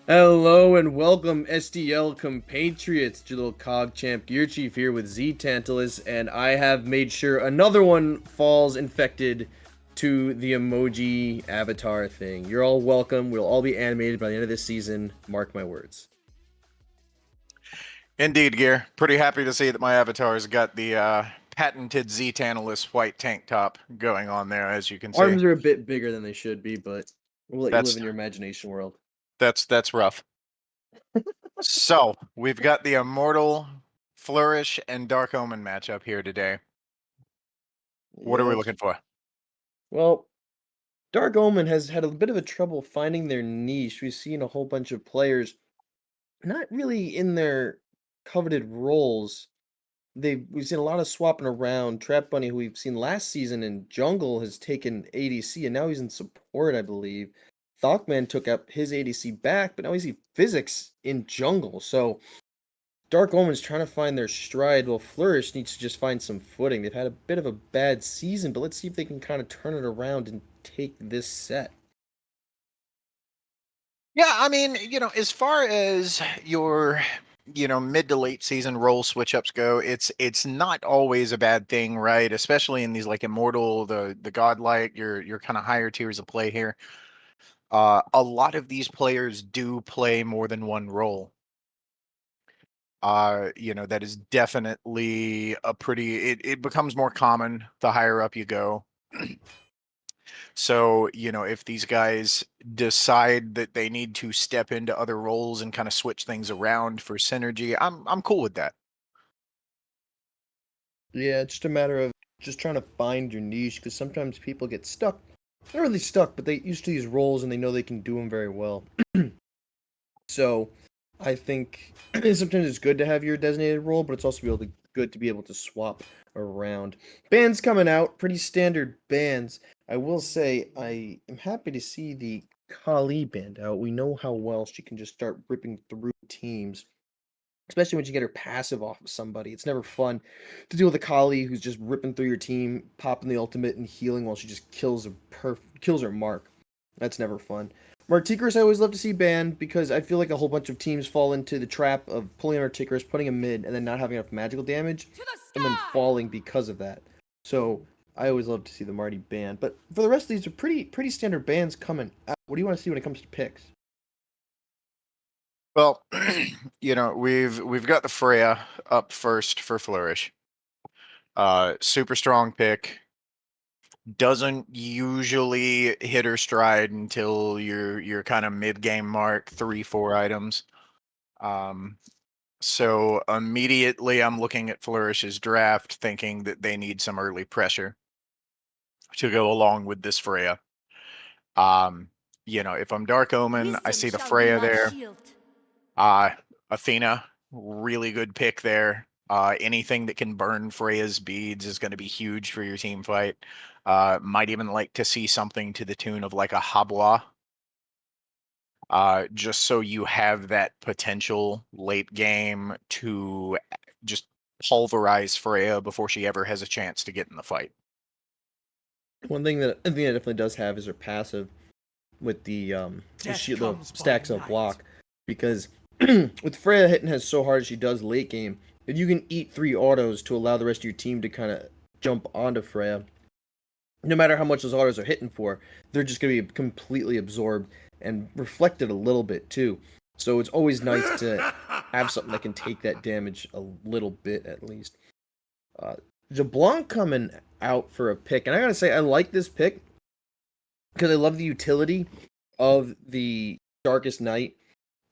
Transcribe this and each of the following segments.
Hello and welcome, SDL compatriots. Your little cog champ Gearchief here with Ztan, and I have made sure another one falls infected to the emoji avatar thing. You're all welcome. We'll all be animated by the end of this season. Mark my words. Indeed, Gear. Pretty happy to see that my avatar's got the patented Ztanalist white tank top going on there, as you can see. Arms are a bit bigger than they should be, but we'll let you live in your imagination world. That's rough. So, we've got the Immortal, Flourish, and Dark Omen matchup here today. What are we looking for? Well, Dark Omen has had a bit of a trouble finding their niche. We've seen a whole bunch of players not really in their coveted roles. We've seen a lot of swapping around. Trap Bunny, who we've seen last season in jungle, has taken ADC, and now he's in support, I believe. ThockMan took up his ADC back, but now he's Physics in jungle. So Dark Omen's trying to find their stride, while Flourish needs to just find some footing. They've had a bit of a bad season, but let's see if they can kind of turn it around and take this set. Yeah, I mean, as far as your mid to late season role switch ups go, it's not always a bad thing, right? Especially in these like Immortal, the godlike, your kind of higher tiers of play here. A lot of these players do play more than one role. That is definitely it becomes more common the higher up you go. So, if these guys decide that they need to step into other roles and kind of switch things around for synergy, I'm cool with that. Yeah, it's just a matter of just trying to find your niche, because sometimes people get stuck. Not really stuck, but they used to these roles and they know they can do them very well. So I think sometimes it's good to have your designated role, but it's also good to be able to swap around. Bans coming out, pretty standard bans. I will say I am happy to see the Kali band out. We know how well she can just start ripping through teams, especially when you get her passive off of somebody. It's never fun to deal with a Kali who's just ripping through your team, popping the ultimate and healing while she just kills her mark. That's never fun. Martikrus I always love to see banned, because I feel like a whole bunch of teams fall into the trap of pulling Martikrus, putting him mid, and then not having enough magical damage, and then falling because of that. So I always love to see the Marty banned. But for the rest of these are pretty standard bans coming out. What do you want to see when it comes to picks? Well, we've got the Freya up first for Flourish. Super strong pick. Doesn't usually hit her stride until you're kind of mid game mark, 3-4 items. So immediately I'm looking at Flourish's draft, thinking that they need some early pressure to go along with this Freya. If I'm Dark Omen, I see the Freya there. Athena, really good pick there. Anything that can burn Freya's beads is going to be huge for your team fight. Might even like to see something to the tune of like a Habwa. Just so you have that potential late game to just pulverize Freya before she ever has a chance to get in the fight. One thing that Athena definitely does have is her passive with the stacks up block, because with Freya hitting her so hard as she does late game, if you can eat 3 autos to allow the rest of your team to kind of jump onto Freya, no matter how much those autos are hitting for, they're just going to be completely absorbed and reflected a little bit too. So it's always nice to have something that can take that damage a little bit at least. Jablanc coming out for a pick, and I gotta say I like this pick because I love the utility of the Darkest Night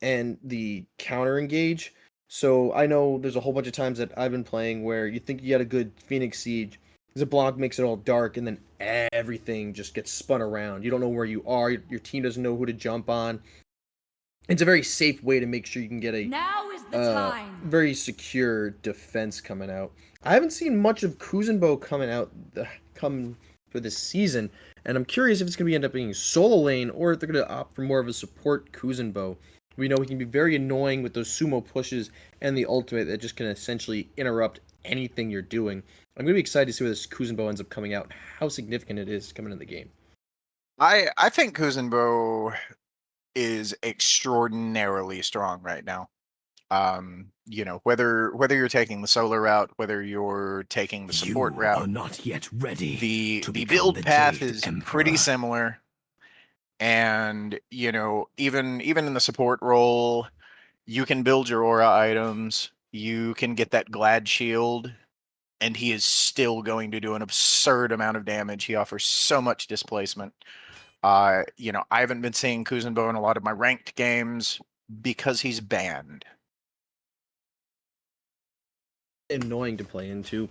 and the counter engage. So I know there's a whole bunch of times that I've been playing where you think you got a good Phoenix Siege, Zablanc makes it all dark, and then everything just gets spun around. You don't know where you are. Your team doesn't know who to jump on. It's a very safe way to make sure you can get a Now is the time. very secure defense coming out. I haven't seen much of Kuzenbo come for this season, and I'm curious if it's going to end up being solo lane or if they're going to opt for more of a support Kuzenbo. We know he can be very annoying with those sumo pushes and the ultimate that just can essentially interrupt anything you're doing. I'm going to be excited to see where this Kuzenbo ends up coming out, how significant it is coming in the game. I think Kuzenbo is extraordinarily strong right now. Whether you're taking the solo route, whether you're taking the support You route, are not yet ready. the build path is pretty similar. And even in the support role, you can build your aura items, you can get that glad shield, and he is still going to do an absurd amount of damage. He offers so much displacement. I haven't been seeing Kuzenbo in a lot of my ranked games because he's banned. Annoying to play into.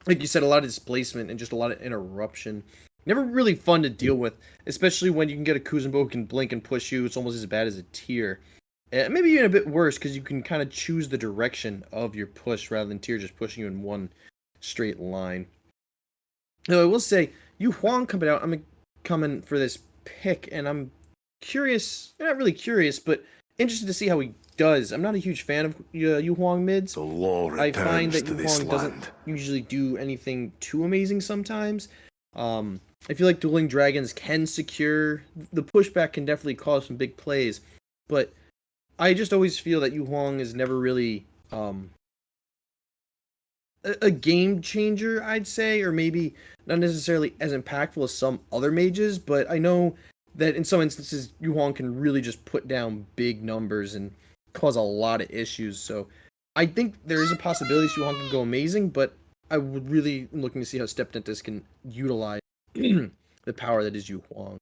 Like you said, a lot of displacement and just a lot of interruption. Never really fun to deal with, especially when you can get a Kuzenbo who can blink and push you. It's almost as bad as a tier. Maybe even a bit worse because you can kind of choose the direction of your push rather than tier just pushing you in one straight line. Though I will say, Yu Huang coming out, I'm coming for this pick, and I'm curious, not really curious, but interested to see how he does. I'm not a huge fan of Yu Huang mids. I find that Yu Huang doesn't usually do anything too amazing sometimes. I feel like Dueling Dragons can secure, the pushback can definitely cause some big plays, but I just always feel that Yu Huang is never really a game changer, I'd say, or maybe not necessarily as impactful as some other mages, but I know that in some instances Yu Huang can really just put down big numbers and cause a lot of issues. So I think there is a possibility Yu Huang can go amazing, but I would really looking to see how StepDentist can utilize the power that is Yu Huang.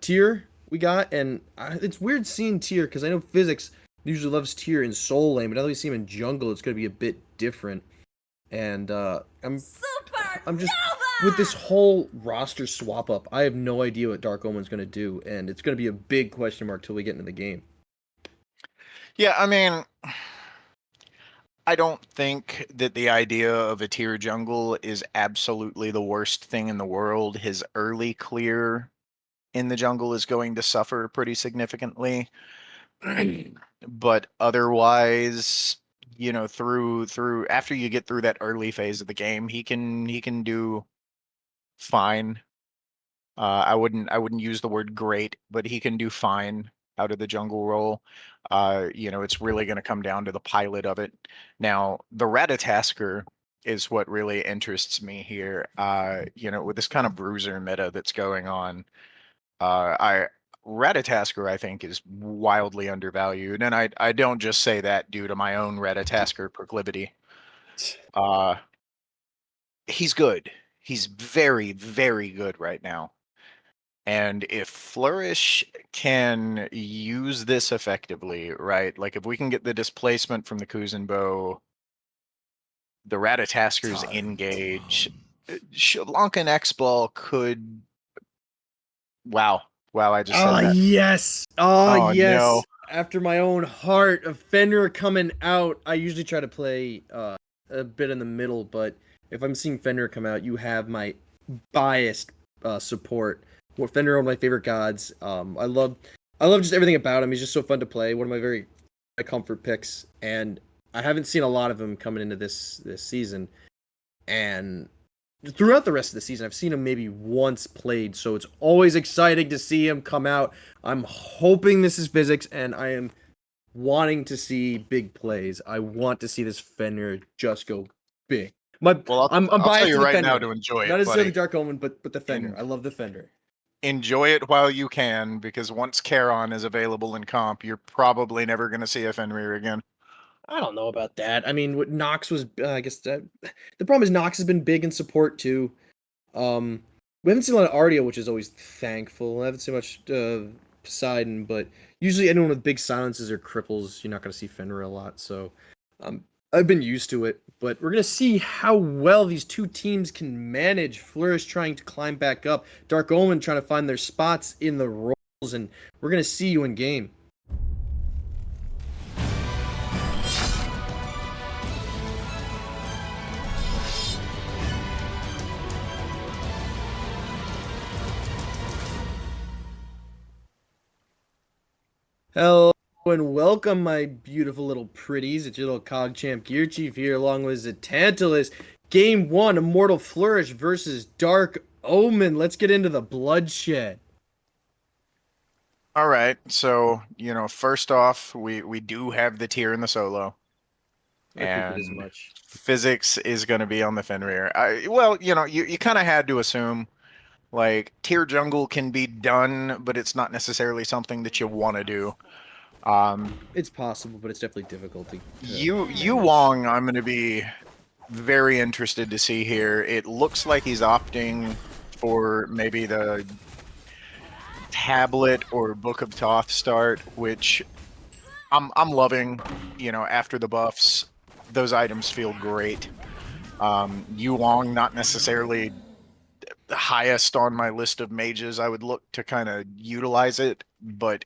Tier we got, and it's weird seeing Tier because I know Physics usually loves Tier in soul lane, but now that we see him in jungle, it's going to be a bit different. And I'm just with this whole roster swap up, I have no idea what Dark Omen's going to do, and it's going to be a big question mark till we get into the game. Yeah, I mean, I don't think that the idea of a tier jungle is absolutely the worst thing in the world. His early clear in the jungle is going to suffer pretty significantly. But otherwise, through after you get through that early phase of the game, he can do fine. I wouldn't use the word great, but he can do fine out of the jungle role. It's really going to come down to the pilot of it. Now, the Ratatasker is what really interests me here. With this kind of bruiser meta that's going on, Ratatasker, I think, is wildly undervalued, and I don't just say that due to my own Ratatasker proclivity. He's good. He's very, very good right now. And if Flourish can use this effectively, right? Like if we can get the displacement from the Kuzenbo, the Ratatasker's engage, Lankan X-Ball could. Wow. Wow, I just said that. Yes. Oh, yes. No. After my own heart of Fenrir coming out, I usually try to play a bit in the middle, but if I'm seeing Fenrir come out, you have my biased support. Fenrir, one of my favorite gods. I love just everything about him. He's just so fun to play. One of my comfort picks, and I haven't seen a lot of him coming into this season. And throughout the rest of the season, I've seen him maybe once played, so it's always exciting to see him come out. I'm hoping this is Physics, and I am wanting to see big plays. I want to see this Fenrir just go big. I'm I'll biased tell you to the right Fenrir. now to enjoy it. Not necessarily buddy. Dark Omen, but the Fenrir. I love the Fenrir. Enjoy it while you can, because once Charon is available in comp, you're probably never going to see a Fenrir again. I don't know about that. I mean, what Nox was, I guess the problem is Nox has been big in support too. We haven't seen a lot of Ardia, which is always thankful. I haven't seen much Poseidon, but usually anyone with big silences or cripples, you're not going to see Fenrir a lot. So, I've been used to it, but we're gonna see how well these two teams can manage. Flourish trying to climb back up, Dark Omen trying to find their spots in the roles, and we're gonna see you in game. Hello and welcome, my beautiful little pretties. It's your little cog champ Gearchief here, along with Ztantalus. Game 1, Immortal Flourish versus Dark Omen. Let's get into the bloodshed. All right, so first off, we do have the tier in the solo, I figured as and much. physics is going to be on the Fenrir. Well, you kind of had to assume like tier jungle can be done, but it's not necessarily something that you want to do. It's possible, but it's definitely difficult to You manage. Wong, I'm going to be very interested to see here. It looks like he's opting for maybe the tablet or Book of Thoth start, which I'm loving. After the buffs, those items feel great. Yu Long, not necessarily the highest on my list of mages. I would look to kind of utilize it, but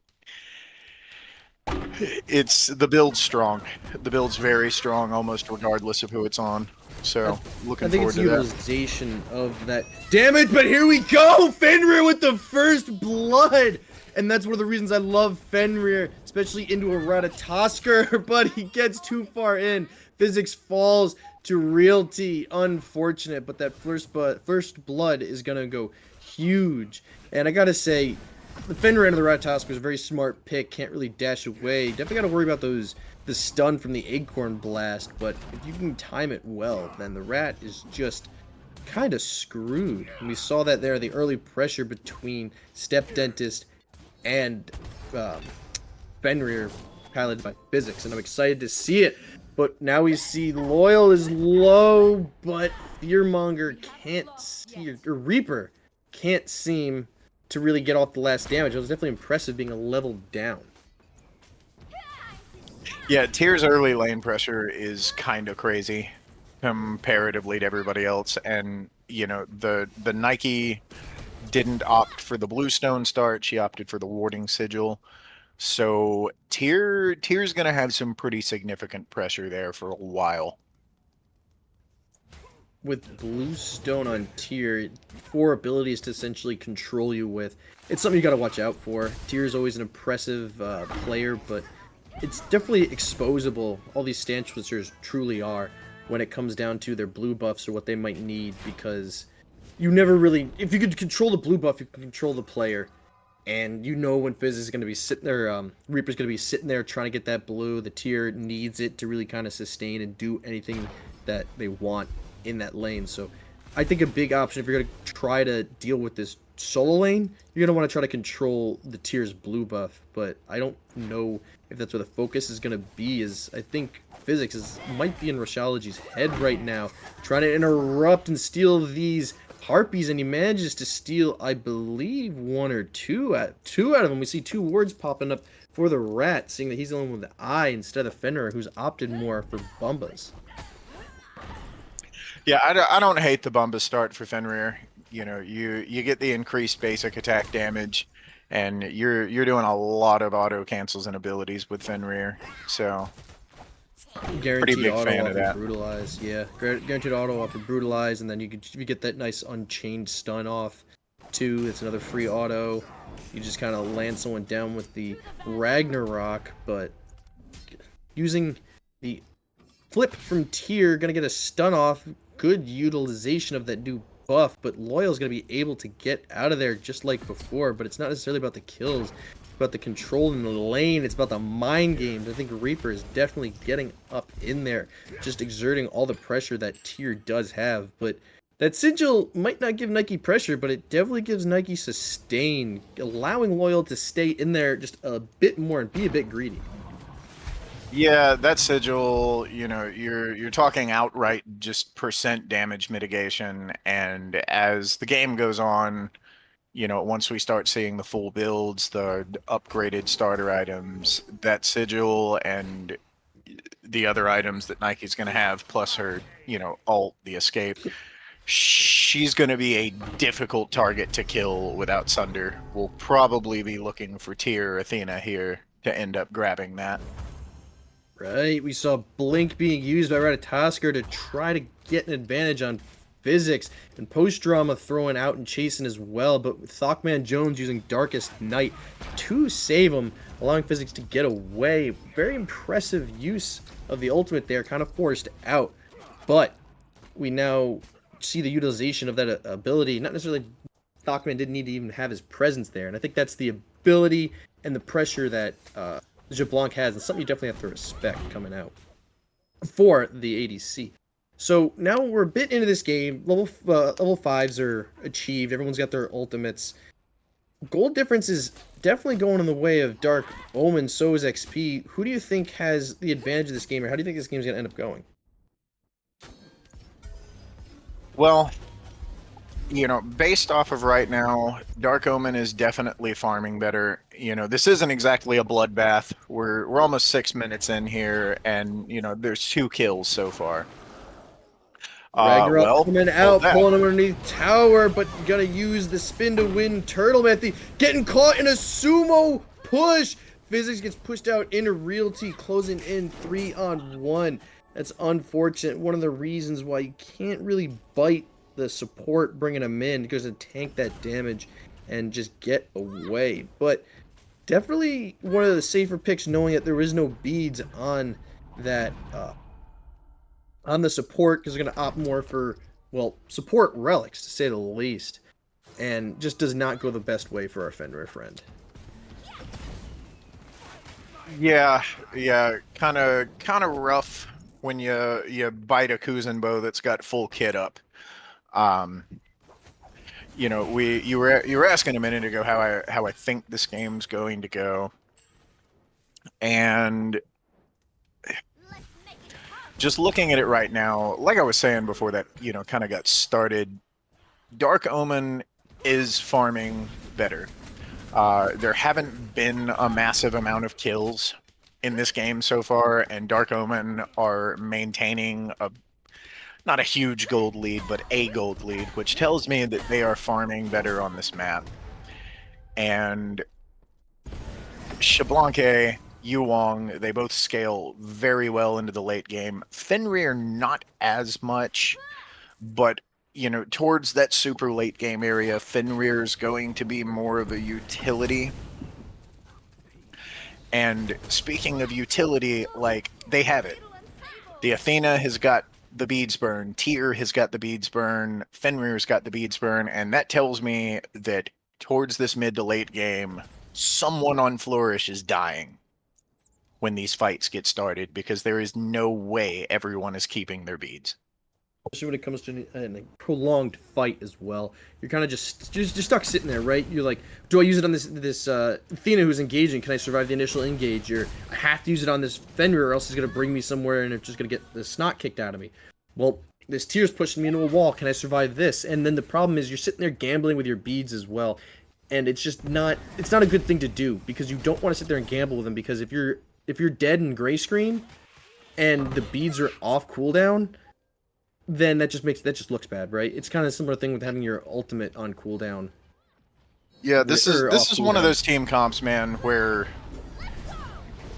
it's the build's strong. The build's very strong, almost regardless of who it's on. I, So I looking think it's forward the to that. utilization of that damage, but here we go! Fenrir with the first blood! And that's one of the reasons I love Fenrir, especially into a Ratatosker, but he gets too far in. Physics falls to Realty. Unfortunate, but that first blood is gonna go huge. And I gotta say, the Fenrir into the Ratatosker is a very smart pick. Can't really dash away. Definitely gotta worry about the stun from the Acorn Blast, but if you can time it well, then the Rat is just kind of screwed. And we saw that there, the early pressure between StepDentist and Fenrir, piloted by Physics, and I'm excited to see it. But now we see Loyal is low, but Fearmonger can't see, or Reaper can't seem to really get off the last damage. It was definitely impressive being a level down. Yeah, Tier's early lane pressure is kind of crazy comparatively to everybody else, and the Nike didn't opt for the Bluestone start; she opted for the Warding Sigil. So Tier's gonna have some pretty significant pressure there for a while. With Bluestone on tier, 4 abilities to essentially control you with. It's something you gotta watch out for. Tier is always an impressive player, but it's definitely exposable. All these stand switchers truly are when it comes down to their blue buffs or what they might need, because you never really, if you could control the blue buff, you can control the player. And you know when Fizz is going to be sitting there, Reaper's going to be sitting there trying to get that blue. The tier needs it to really kind of sustain and do anything that they want in that lane. So I think a big option, if you're going to try to deal with this solo lane, you're going to want to try to control the tier's blue buff. But I don't know if that's where the focus is going to be. Is I think Physics might be in Rushology's head right now, trying to interrupt and steal these Harpies, and he manages to steal, I believe, two out of them. We see 2 wards popping up for the Rat, seeing that he's the one with the eye instead of Fenrir, who's opted more for Bumbas. Yeah, I don't hate the Bumba start for Fenrir. You get the increased basic attack damage, and you're doing a lot of auto cancels and abilities with Fenrir. So pretty Guaranteed big auto fan off of of that. Brutalize, yeah. Guaranteed auto off of Brutalize, and then you get that nice Unchained stun off, too. It's another free auto. You just kind of land someone down with the Ragnarok, but using the flip from tier, gonna get a stun off. Good utilization of that new buff, but Loyal's gonna be able to get out of there just like before, but it's not necessarily about the kills. It's about the control in the lane. It's about the mind games. I think Reaper is definitely getting up in there, just exerting all the pressure that tier does have, but that sigil might not give Nike pressure, but it definitely gives Nike sustain, allowing Loyal to stay in there just a bit more and be a bit greedy. Yeah, that sigil, you're talking outright just percent damage mitigation, and as the game goes on, once we start seeing the full builds, the upgraded starter items, that sigil and the other items that Nike's going to have, plus her, ult, the escape, she's going to be a difficult target to kill without Sunder. We'll probably be looking for Tyr Athena here to end up grabbing that. Right, we saw Blink being used by Ratatosker to try to get an advantage on Physics, and POSTDRAMA throwing out and chasing as well, but with ThockManJones using Darkest Night to save him, allowing Physics to get away. Very impressive use of the ultimate there, kind of forced out, but we now see the utilization of that ability. Not necessarily Thockman didn't need to even have his presence there, and I think that's the ability and the pressure that LeBlanc has, and something you definitely have to respect coming out for the ADC. So now we're a bit into this game. Level 5s are achieved. Everyone's got their ultimates. Gold difference is definitely going in the way of Dark Omen. So is XP. Who do you think has the advantage of this game, or how do you think this game's going to end up going? Well, based off of right now, Dark Omen is definitely farming better. This isn't exactly a bloodbath. We're almost 6 minutes in here, and there's 2 kills so far. Ragnarok coming out, pulling him underneath tower, but you gotta use the spin to win. Turtle Methy getting caught in a sumo push. Physics gets pushed out into Realty, closing in 3-on-1. That's unfortunate. One of the reasons why you can't really bite the support bringing him in, because to tank that damage and just get away. But definitely one of the safer picks, knowing that there is no beads on that on the support, because they're going to opt more for, well, support relics, to say the least. And just does not go the best way for our Fenrir friend. Yeah, kind of rough when you bite a Kuzenbo that's got full kit up. You were asking a minute ago how I think this game's going to go, and just looking at it right now, like I was saying before that, kind of got started, Dark Omen is farming better. There haven't been a massive amount of kills in this game so far, and Dark Omen are maintaining not a huge gold lead, but a gold lead, which tells me that they are farming better on this map. And Xbalanque, Yuwong, they both scale very well into the late game. Fenrir not as much, but towards that super late game area, Fenrir's going to be more of a utility. And speaking of utility, like, they have it. The Athena has got the beads burn, Tyr has got the beads burn, Fenrir's got the beads burn, and that tells me that towards this mid to late game, someone on Flourish is dying when these fights get started, because there is no way everyone is keeping their beads. Especially when it comes to a prolonged fight as well. You're kind of just stuck sitting there, right? You're like, do I use it on this Athena who's engaging? Can I survive the initial engage? Or I have to use it on this Fenrir, or else it's going to bring me somewhere and it's just going to get the snot kicked out of me. Well, this Tyr's pushing me into a wall. Can I survive this? And then the problem is you're sitting there gambling with your beads as well. And it's just not a good thing to do, because you don't want to sit there and gamble with them, because if you're dead in gray screen and the beads are off cooldown, then that just looks bad, right? It's kind of a similar thing with having your ultimate on cooldown. Yeah, this is one of those team comps, man, where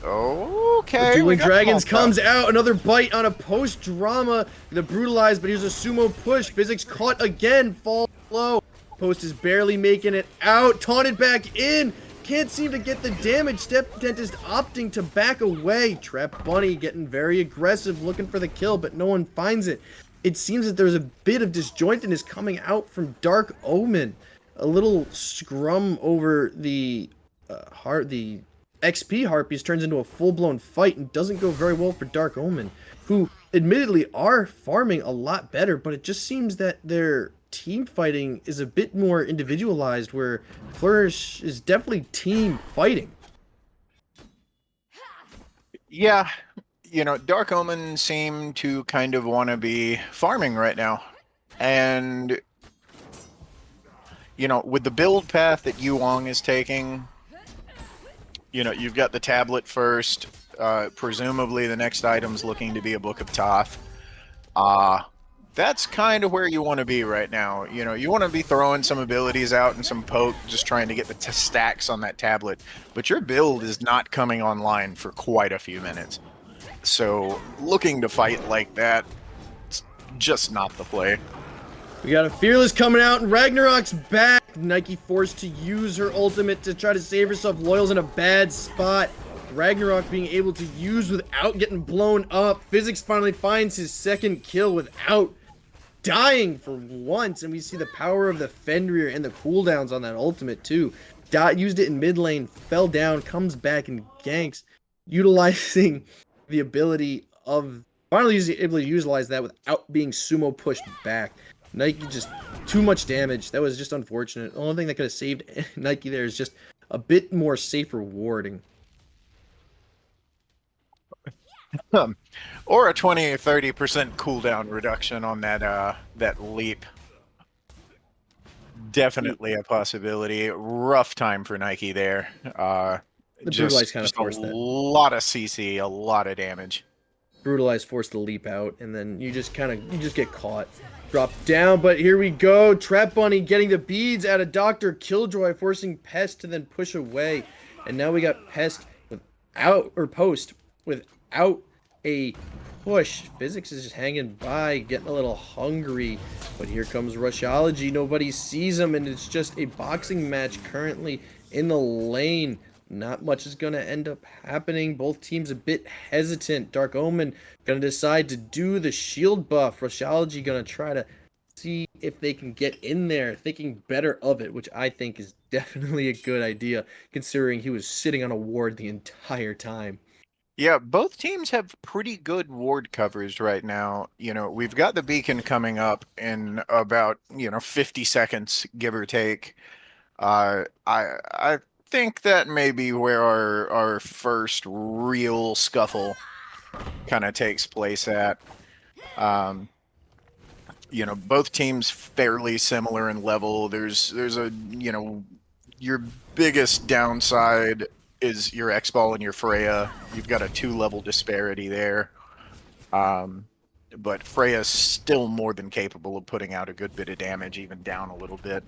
okay, Dueling Dragons comes out, another bite on a POSTDRAMA, the brutalized, but here's a sumo push. Physics caught again, fall low. Post is barely making it out, taunted back in. Can't seem to get the damage. StepDentist opting to back away. TrapBunny getting very aggressive, looking for the kill, but no one finds it. It seems that there's a bit of disjointedness coming out from Dark Omen. A little scrum over the the XP Harpies turns into a full-blown fight and doesn't go very well for Dark Omen, who admittedly are farming a lot better, but it just seems that their team fighting is a bit more individualized, where Flourish is definitely team fighting. Yeah, Dark Omen seem to kind of want to be farming right now. And, with the build path that Yuwong is taking, you've got the tablet first, Presumably the next item's looking to be a Book of Thoth. That's kind of where you want to be right now. You know, you want to be throwing some abilities out and some poke, just trying to get the stacks on that tablet. But your build is not coming online for quite a few minutes. So looking to fight like that, it's just not the play. We got a Fearless coming out, and Ragnarok's back. Nike forced to use her ultimate to try to save herself. Loyal's in a bad spot. Ragnarok being able to use without getting blown up. Physics finally finds his second kill without dying for once, and we see the power of the Fenrir and the cooldowns on that ultimate too. Used it in mid lane, fell down, comes back and ganks, utilizing the ability of finally able to utilize that without being sumo pushed back. Nike just too much damage. That was just unfortunate. The only thing that could have saved Nike there is just a bit more safer warding. Or a 20 or 30% cooldown reduction on that leap. Definitely a possibility. Rough time for Nike there. The Brutalize kind of forced that. A lot of CC, a lot of damage. Brutalize forced the leap out, and then you just get caught. Drop down, but here we go. Trap Bunny getting the beads out of DRkILlxJOY, forcing Pest to then push away. And now we got Pest without, or Post without a push. Physics is just hanging by, getting a little hungry. But here comes Rushology. Nobody sees him, and it's just a boxing match currently in the lane. Not much is going to end up happening. Both teams a bit hesitant. Dark Omen going to decide to do the shield buff. Rushology going to try to see if they can get in there, thinking better of it, which I think is definitely a good idea, considering he was sitting on a ward the entire time. Yeah, both teams have pretty good ward coverage right now. You know, we've got the beacon coming up in about, 50 seconds, give or take. I think that may be where our first real scuffle kind of takes place at. Both teams fairly similar in level. There's a, your biggest downside is your X-Ball and your Freya. You've got a 2-level disparity there. But Freya's still more than capable of putting out a good bit of damage, even down a little bit.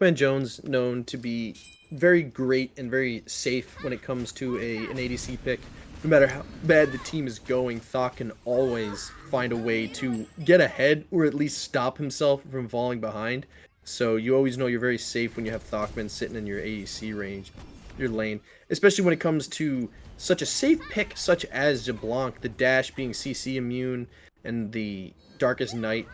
ThockManJones known to be very great and very safe when it comes to an ADC pick. No matter how bad the team is going, Thock can always find a way to get ahead or at least stop himself from falling behind. So you always know you're very safe when you have Thockman sitting in your ADC range, your lane. Especially when it comes to such a safe pick such as LeBlanc, the dash being CC immune, and the Darkest Night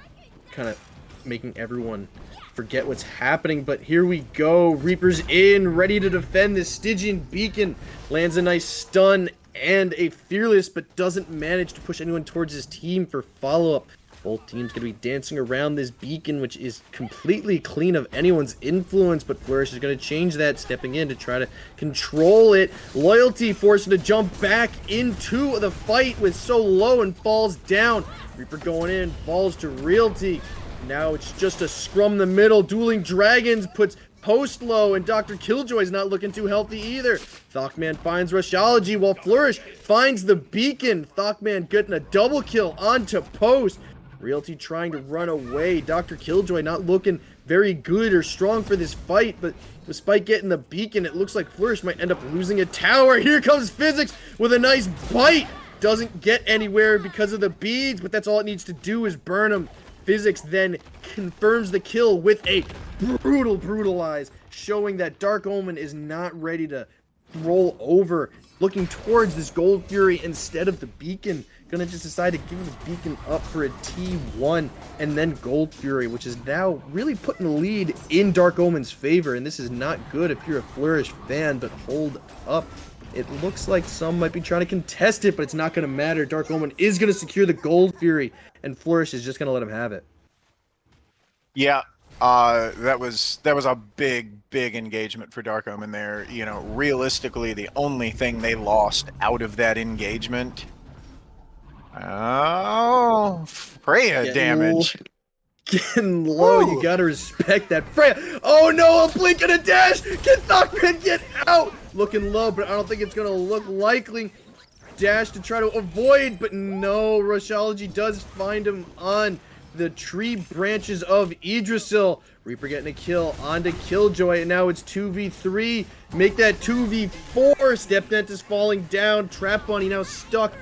kind of making everyone forget what's happening. But here we go. Reaper's in, ready to defend this Stygian beacon. Lands a nice stun and a Fearless, but doesn't manage to push anyone towards his team for follow-up. Both teams going to be dancing around this beacon, which is completely clean of anyone's influence, but Flourish is going to change that, stepping in to try to control it. Loyalty forcing to jump back into the fight with so low and falls down. Reaper going in, falls to Realty. Now it's just a scrum in the middle. Dueling Dragons puts Post low, and DRkILlxJOY is not looking too healthy either. Thockman finds Rushology while Flourish finds the beacon. Thockman getting a double kill onto Post. Realty trying to run away. DRkILlxJOY not looking very good or strong for this fight, but despite getting the beacon, it looks like Flourish might end up losing a tower. Here comes Physics with a nice bite. Doesn't get anywhere because of the beads, but that's all it needs to do is burn him. Physics then confirms the kill with a brutalize, showing that Dark Omen is not ready to roll over. Looking towards this Gold Fury instead of the beacon. Gonna just decide to give the beacon up for a T1 and then Gold Fury, which is now really putting the lead in Dark Omen's favor. And this is not good if you're a Flourish fan, but hold up. It looks like some might be trying to contest it, but it's not going to matter. Dark Omen is going to secure the Gold Fury, and Flourish is just going to let him have it. Yeah, that was a big engagement for Dark Omen there. You know, realistically, the only thing they lost out of that engagement... Oh, Freya damage. Getting low, you gotta respect that. Freya! Oh no, a blink and a dash! Can Thockman get out? looking low, but I don't think it's going to look likely. Dash to try to avoid, but no, Rushology does find him on the tree branches of Yggdrasil. Reaper getting a kill onto Killjoy, and now it's 2v3. Make that 2v4. StepDentist falling down. TrapBunny now stuck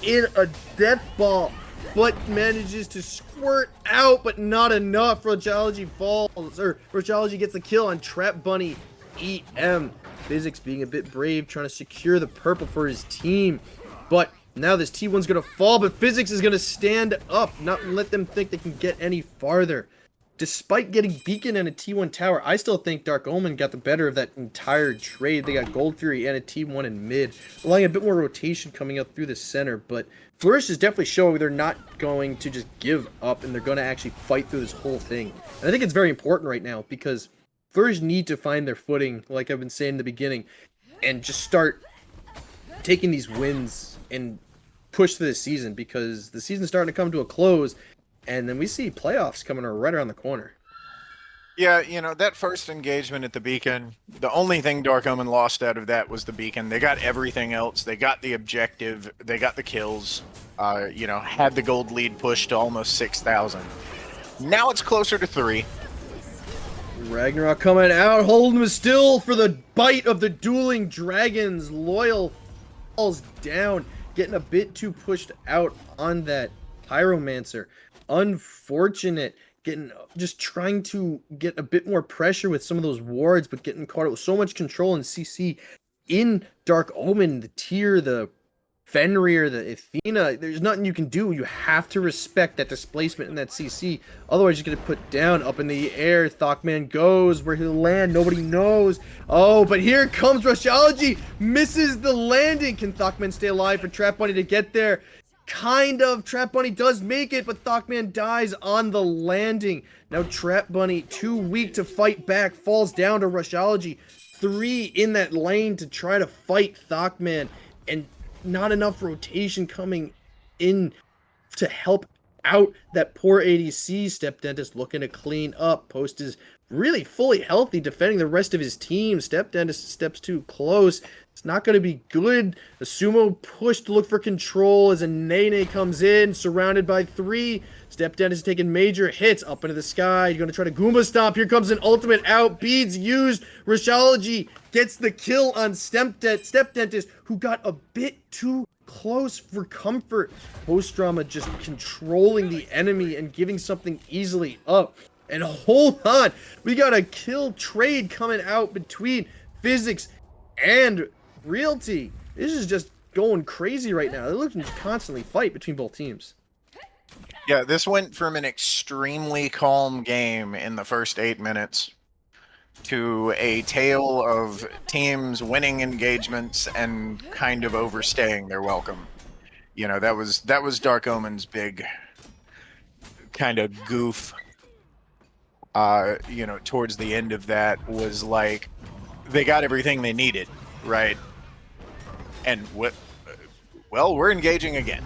in a death ball, but manages to squirt out, but not enough. Rushology falls, or Rushology gets the kill on TrapBunnyEam. Physics being a bit brave, trying to secure the purple for his team. But now this T1's going to fall, but Physics is going to stand up, not let them think they can get any farther. Despite getting Beacon and a T1 tower, I still think Dark Omen got the better of that entire trade. They got Gold Fury and a T1 in mid, allowing a bit more rotation coming up through the center. But Flourish is definitely showing they're not going to just give up, and they're going to actually fight through this whole thing. And I think it's very important right now, because Flourish need to find their footing, like I've been saying in the beginning, and just start taking these wins and push through this season, because the season's starting to come to a close, and then we see playoffs coming right around the corner. Yeah, you know, that first engagement at the Beacon, the only thing Dark Omen lost out of that was the Beacon. They got everything else. They got the objective. They got the kills. You know, had the gold lead pushed to almost 6,000. Now it's closer to 3. Ragnarok coming out, holding him still for the bite of the dueling dragons. Loyal falls down, getting a bit too pushed out on that Pyromancer. Unfortunate, just trying to get a bit more pressure with some of those wards, but getting caught out with so much control and CC in Dark Omen, the Tyr, the Fenrir, the Athena. There's nothing you can do. You have to respect that displacement and that CC. Otherwise, you're going to put down up in the air. ThockMan goes. Where he'll land, nobody knows. Oh, but here comes Rushology. Misses the landing. Can ThockMan stay alive for TrapBunny to get there? Kind of. TrapBunny does make it, but ThockMan dies on the landing. Now TrapBunny, too weak to fight back, falls down to Rushology. 3 in that lane to try to fight ThockMan, and not enough rotation coming in to help out that poor ADC. StepDentist looking to clean up. Post is really fully healthy, defending the rest of his team. StepDentist steps too close. It's not going to be good. The Sumo push to look for control as a Nene comes in, surrounded by 3. StepDentist taking major hits up into the sky. You're going to try to Goomba Stomp. Here comes an ultimate out. Beads used. Rushology gets the kill on StepDentist, who got a bit too close for comfort. POSTDRAMA just controlling the enemy and giving something easily up. And hold on, we got a kill trade coming out between Physics and Realty. This is just going crazy right now. They're looking to constantly fight between both teams. Yeah, this went from an extremely calm game in the first 8 minutes to a tale of teams winning engagements and kind of overstaying their welcome. You know, that was Dark Omen's big kind of goof. You know, towards the end of that was like they got everything they needed, right? And well, we're engaging again.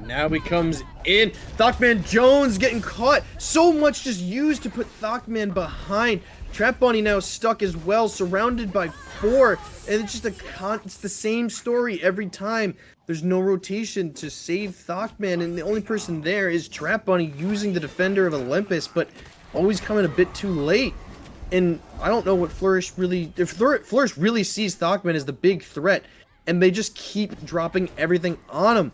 Now he comes in. ThockManJones getting caught. So much just used to put ThockMan behind. TrapBunny now stuck as well, surrounded by 4. And it's just it's the same story every time. There's no rotation to save ThockMan, and the only person there is TrapBunny using the Defender of Olympus, but always coming a bit too late. And I don't know what Flourish really... If Flourish really sees ThockMan as the big threat, and they just keep dropping everything on him.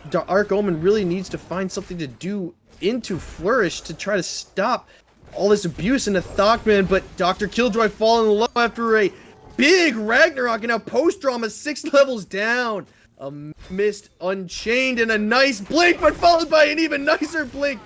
Dark Omen really needs to find something to do into Flourish to try to stop all this abuse into ThockMan, but DrkILlxJOY falling low after a big Ragnarok, and now POSTDRAMA 6 levels down. A missed Unchained and a nice blink, but followed by an even nicer blink.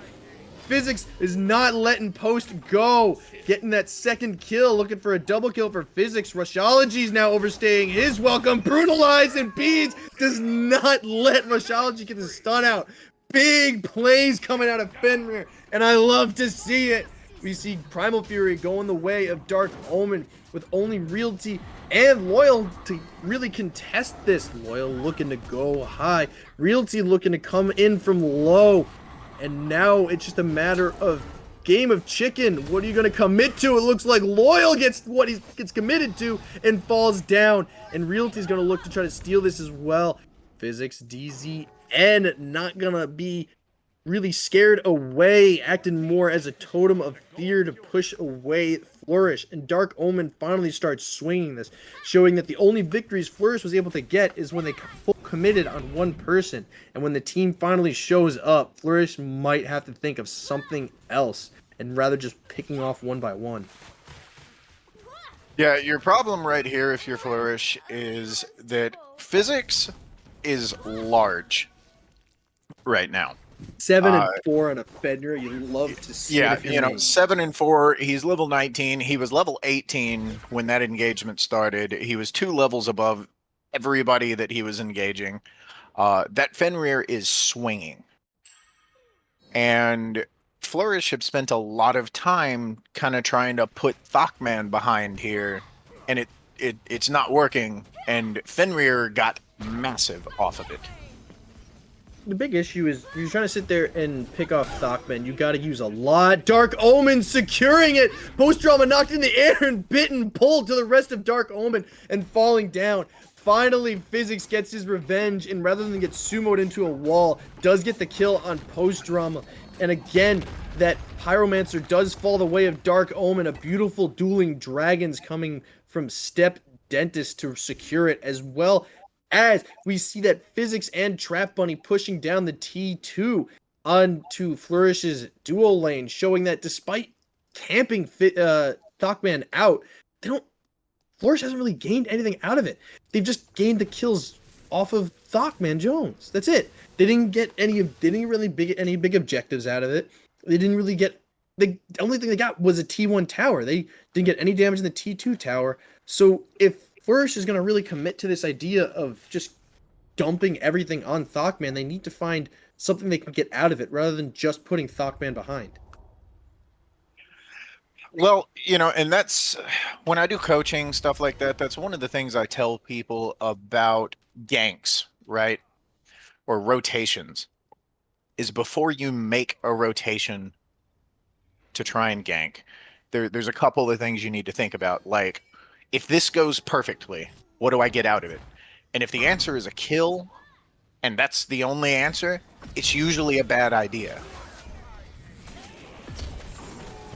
Physics is not letting Post go. Getting that second kill, looking for a double kill for Physics. Rushology's now overstaying his welcome. Brutalized, and Beads does not let Rushology get the stun out. Big plays coming out of Fenrir, and I love to see it. We see Primal Fury going the way of Dark Omen, with only Realty and Loyal to really contest this. Loyal looking to go high. Realty looking to come in from low. And now it's just a matter of game of chicken. What are you going to commit to? It looks like Loyal gets what he gets committed to and falls down. And Realty's going to look to try to steal this as well. PhysicsDZN not going to be really scared away, acting more as a totem of fear to push away Flourish. And Dark Omen finally starts swinging this, showing that the only victories Flourish was able to get is when they full committed on one person. And when the team finally shows up, Flourish might have to think of something else and rather just picking off one by one. Yeah, your problem right here, if you're Flourish, is that Physics is large right now. 7-4 on a Fenrir. You love to see yeah, it. you know, 7-4. He's level 19. He was level 18 when that engagement started. He was 2 levels above everybody that he was engaging. That Fenrir is swinging. And Flourish have spent a lot of time kind of trying to put ThockMan behind here, and it's not working, and Fenrir got massive off of it. The big issue is you're trying to sit there and pick off ThockMan. You got to use a lot. Dark Omen securing it. POSTDRAMA knocked in the air and bit and pulled to the rest of Dark Omen and falling down. Finally, Physics gets his revenge, and rather than get sumoed into a wall, does get the kill on POSTDRAMA. And again, that Pyromancer does fall the way of Dark Omen. A beautiful dueling dragons coming from StepDentist to secure it, as well as we see that Physics and TrapBunny pushing down the T2 onto Flourish's duo lane, showing that despite camping ThockMan out, Flourish hasn't really gained anything out of it. They've just gained the kills off of ThockManJones. That's it. They didn't get any big objectives out of it. They didn't really get the only thing they got was a T1 tower. They didn't get any damage in the T2 tower. So if Flourish is going to really commit to this idea of just dumping everything on ThockMan, they need to find something they can get out of it rather than just putting ThockMan behind. Well, you know, and that's when I do coaching, stuff like that, that's one of the things I tell people about ganks, right? Or rotations, is before you make a rotation to try and gank, there's a couple of things you need to think about. Like, if this goes perfectly, what do I get out of it? And if the answer is a kill, and that's the only answer, it's usually a bad idea.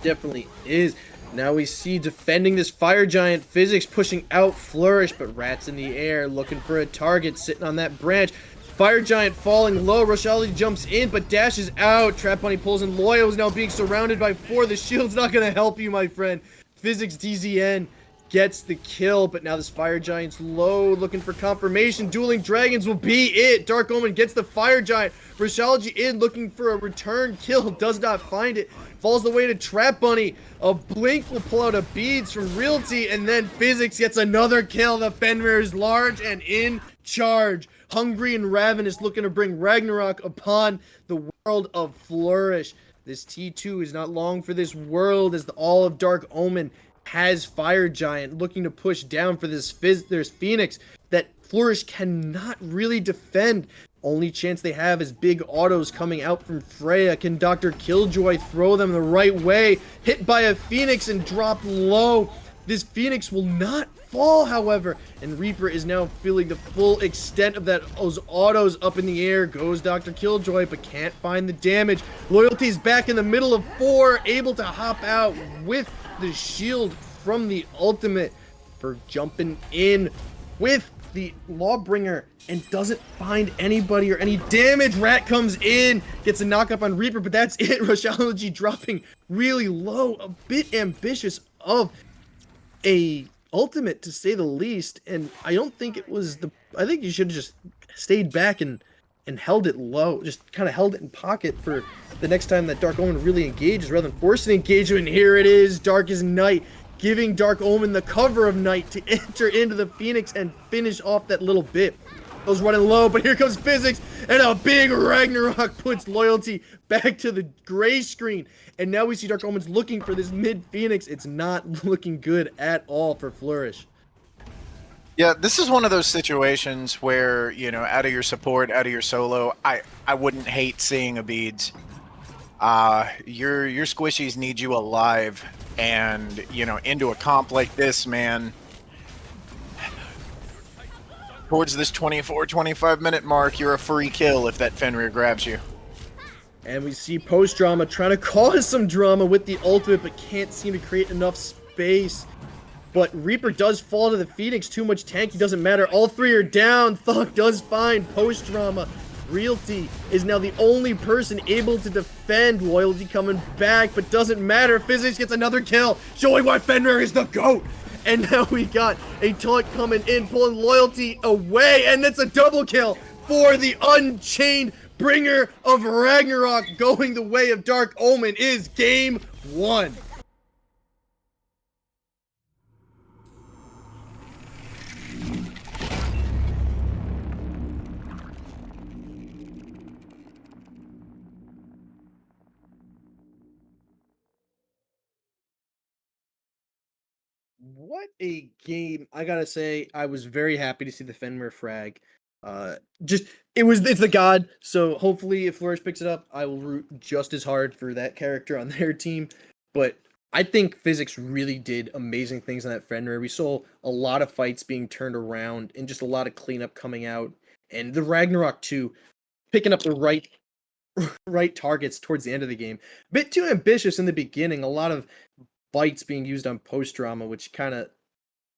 Definitely is. Now we see defending this fire giant, Physics pushing out Flourish, but Rat's in the air looking for a target sitting on that branch. Fire giant falling low. Rushology jumps in but dashes out. TrapBunny pulls in. Loyal is now being surrounded by 4. The shield's not going to help you, my friend. PhysicsDZN gets the kill, but now this fire giant's low, looking for confirmation. Dueling dragons will be it. Dark Omen gets the fire giant. Rushology in, looking for a return kill, does not find it. Falls the way to TrapBunny. A blink will pull out a beads from Realty, and then Physics gets another kill. The Fenrir is large and in charge. Hungry and ravenous, looking to bring Ragnarok upon the world of Flourish. This T2 is not long for this world, as all of Dark Omen has Fire Giant looking to push down for this there's Phoenix that Flourish cannot really defend. Only chance they have is big autos coming out from Freya. Can DRkILLxJOY throw them the right way? Hit by a Phoenix and drop low. This Phoenix will not fall, however, and Reaper is now feeling the full extent of those autos up in the air. Goes DRkILLxJOY, but can't find the damage. Loyalty's back in the middle of 4, able to hop out with the shield from the ultimate for jumping in with the Lawbringer and doesn't find anybody or any damage. Rat comes in, gets a knock up on Reaper, but that's it. Rushology dropping really low, a bit ambitious of a ultimate to say the least, and I don't think it was I think you should have just stayed back and held it low, just kind of held it in pocket for the next time that Dark Omen really engages rather than forcing engagement. Here it is, Dark as Night, giving Dark Omen the cover of night to enter into the Phoenix and finish off that little bit. Goes running low, but here comes Physics, and a big Ragnarok puts Loyalty back to the gray screen. And now we see Dark Omen's looking for this mid Phoenix. It's not looking good at all for Flourish. Yeah, this is one of those situations where, you know, out of your support, out of your solo, I wouldn't hate seeing a beads. Your squishies need you alive, and into a comp like this, man. Towards this 24-25 minute mark, you're a free kill if that Fenrir grabs you. And we see POSTDRAMA trying to cause some drama with the ultimate, but can't seem to create enough space. But Reaper does fall to the Phoenix. Too much tanky doesn't matter. All three are down. Thug does find POSTDRAMA. Realty is now the only person able to defend. Loyalty coming back, but doesn't matter. Physics gets another kill, showing why Fenrir is the GOAT. And now we got a taunt coming in, pulling Loyalty away, and it's a double kill for the Unchained bringer of Ragnarok. Going the way of Dark Omen is game one. What a game. I gotta say, I was very happy to see the Fenrir frag. Just it's the god, so hopefully if Flourish picks it up, I will root just as hard for that character on their team. But I think Physics really did amazing things on that Fenrir. We saw a lot of fights being turned around and just a lot of cleanup coming out. And the Ragnarok too, picking up the right targets towards the end of the game. A bit too ambitious in the beginning, a lot of bites being used on POSTDRAMA, which kind of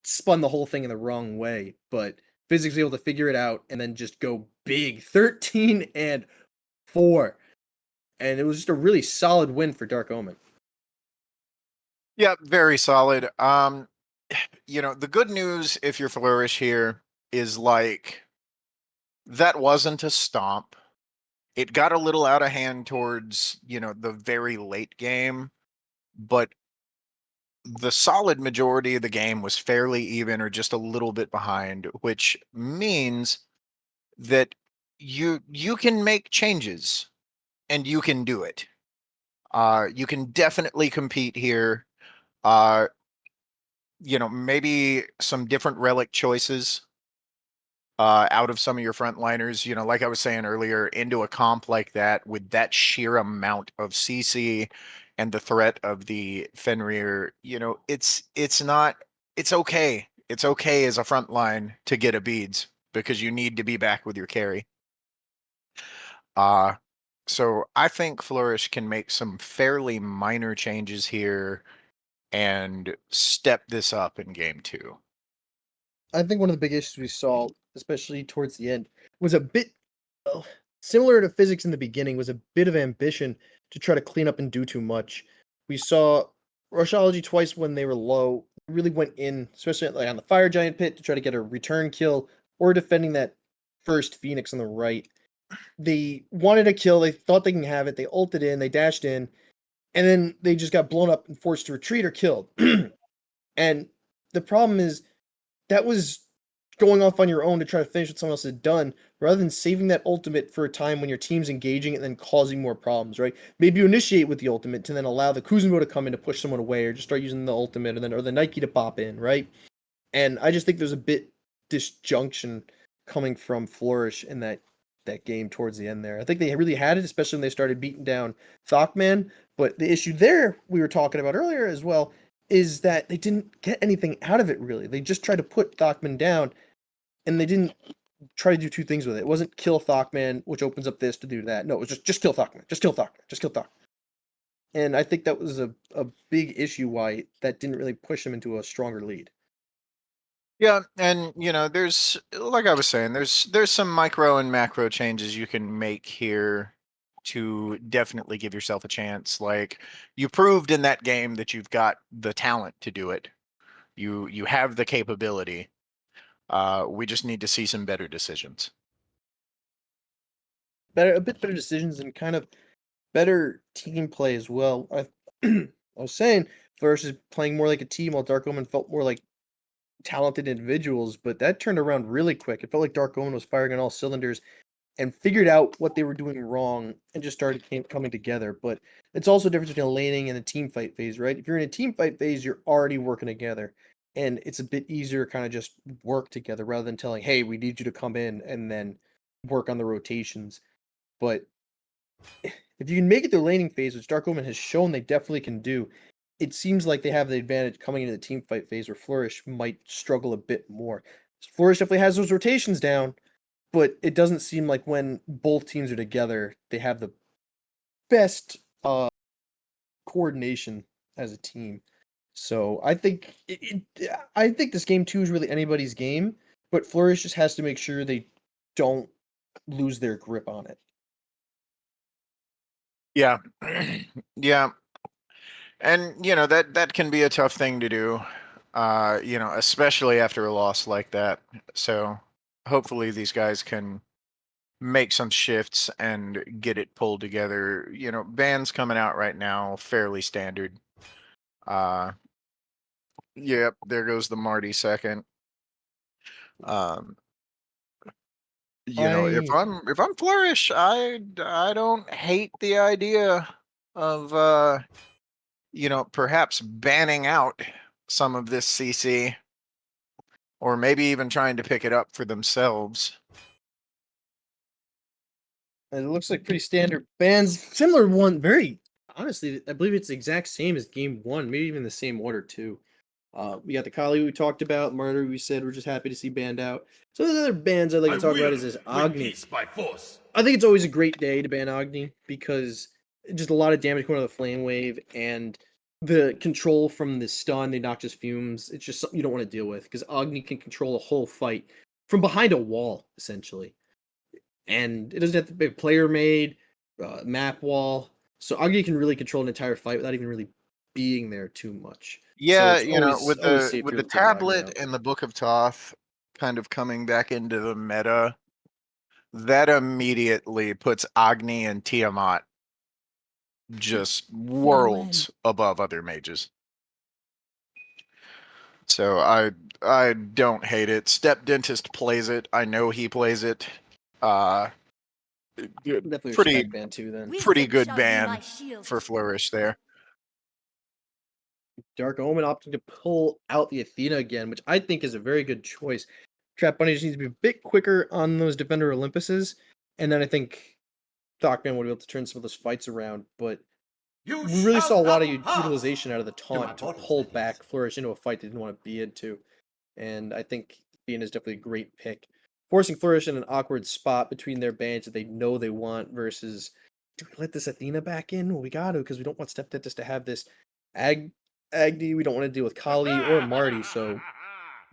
spun the whole thing in the wrong way. But Physics able to figure it out and then just go big, 13-4, and it was just a really solid win for Dark Omen. Yeah, very solid. The good news if you're Flourish here is like that wasn't a stomp. It got a little out of hand towards, the very late game, but the solid majority of the game was fairly even or just a little bit behind, which means that you can make changes and you can do it. You can definitely compete here. Maybe some different relic choices out of some of your frontliners. Like I was saying earlier, into a comp like that with that sheer amount of CC and the threat of the Fenrir, it's not. It's okay. It's okay as a frontline to get a beads because you need to be back with your carry. Uh so I think Flourish can make some fairly minor changes here and step this up in game two. I think one of the big issues we saw, especially towards the end, was a bit uh, similar to Physics in the beginning, was a bit of ambition to try to clean up and do too much. We saw Rushology twice when they were low, really went in, especially like on the Fire Giant pit to try to get a return kill or defending that first Phoenix on the right. They wanted a kill, they thought they can have it, they ulted in, they dashed in, and then they just got blown up and forced to retreat or killed. And the problem is that was going off on your own to try to finish what someone else had done, rather than saving that ultimate for a time when your team's engaging and then causing more problems, right? Maybe you initiate with the ultimate to then allow the Kuzenbo to come in to push someone away, or just start using the ultimate, or the Nike to pop in, right? And I just think there's a bit disjunction coming from Flourish in that game towards the end there. I think they really had it, especially when they started beating down ThockMan. But the issue there we were talking about earlier as well is that they didn't get anything out of it really. They just tried to put ThockMan down, and they didn't try to do two things with it. It wasn't kill ThockMan, which opens up this to do that. No, it was just kill ThockMan, just kill ThockMan, just kill ThockMan. And I think that was a big issue why that didn't really push them into a stronger lead. Yeah, and there's like I was saying, there's some micro and macro changes you can make here to definitely give yourself a chance. Like you proved in that game that you've got the talent to do it. You have the capability. We just need to see some better decisions. A bit better decisions and kind of better team play as well. I was saying Flourish is playing more like a team, while Dark Omen felt more like talented individuals, but that turned around really quick. It felt like Dark Omen was firing on all cylinders and figured out what they were doing wrong and just started coming together. But it's also a difference between a laning and a team fight phase, right? If you're in a team fight phase, you're already working together. And it's a bit easier to kind of just work together rather than telling, hey, we need you to come in and then work on the rotations. But if you can make it through laning phase, which Dark Omen has shown they definitely can do, it seems like they have the advantage coming into the team fight phase where Flourish might struggle a bit more. Flourish definitely has those rotations down, but it doesn't seem like when both teams are together, they have the best coordination as a team. So I think I think this game 2 is really anybody's game, but Flourish just has to make sure they don't lose their grip on it. Yeah. Yeah. And that can be a tough thing to do. Especially after a loss like that. So hopefully these guys can make some shifts and get it pulled together. Bans coming out right now, fairly standard. Yep, there goes the Marty second. Um, if I I'm Flourish, I don't hate the idea of perhaps banning out some of this CC, or maybe even trying to pick it up for themselves. It looks like pretty standard bans. Similar one, very honestly, I believe it's the exact same as game 1, maybe even the same order too. We got the Kali we talked about, Murder we said we're just happy to see banned out. So the other bans I'd like to talk about is this Agni. By force. I think it's always a great day to ban Agni because just a lot of damage going on the flame wave and the control from the stun, they knock just fumes. It's just something you don't want to deal with because Agni can control a whole fight from behind a wall, essentially. And it doesn't have to be player made, map wall. So Agni can really control an entire fight without even really being there too much. So Yeah, it's always safe with to the take Agni tablet out. and the Book of Thoth kind of coming back into the meta, that immediately puts Agni and Tiamat just worlds above other mages. So I don't hate it. StepDentist plays it. I know he plays it. Definitely Pretty respect ban too then. pretty good ban for Flourish there. Dark Omen opting to pull out the Athena again, which I think is a very good choice. Trap Bunny just needs to be a bit quicker on those Defender Olympuses, and then I think ThockMan would be able to turn some of those fights around. But we really saw a lot of utilization out of the taunt to pull back Flourish into a fight they didn't want to be into, and I think Athena is definitely a great pick. Forcing Flourish in an awkward spot between their bands that they know they want versus, do we let this Athena back in? Well, we got to because we don't want StepDentist to have this Agni. We don't want to deal with Kali or Marty, so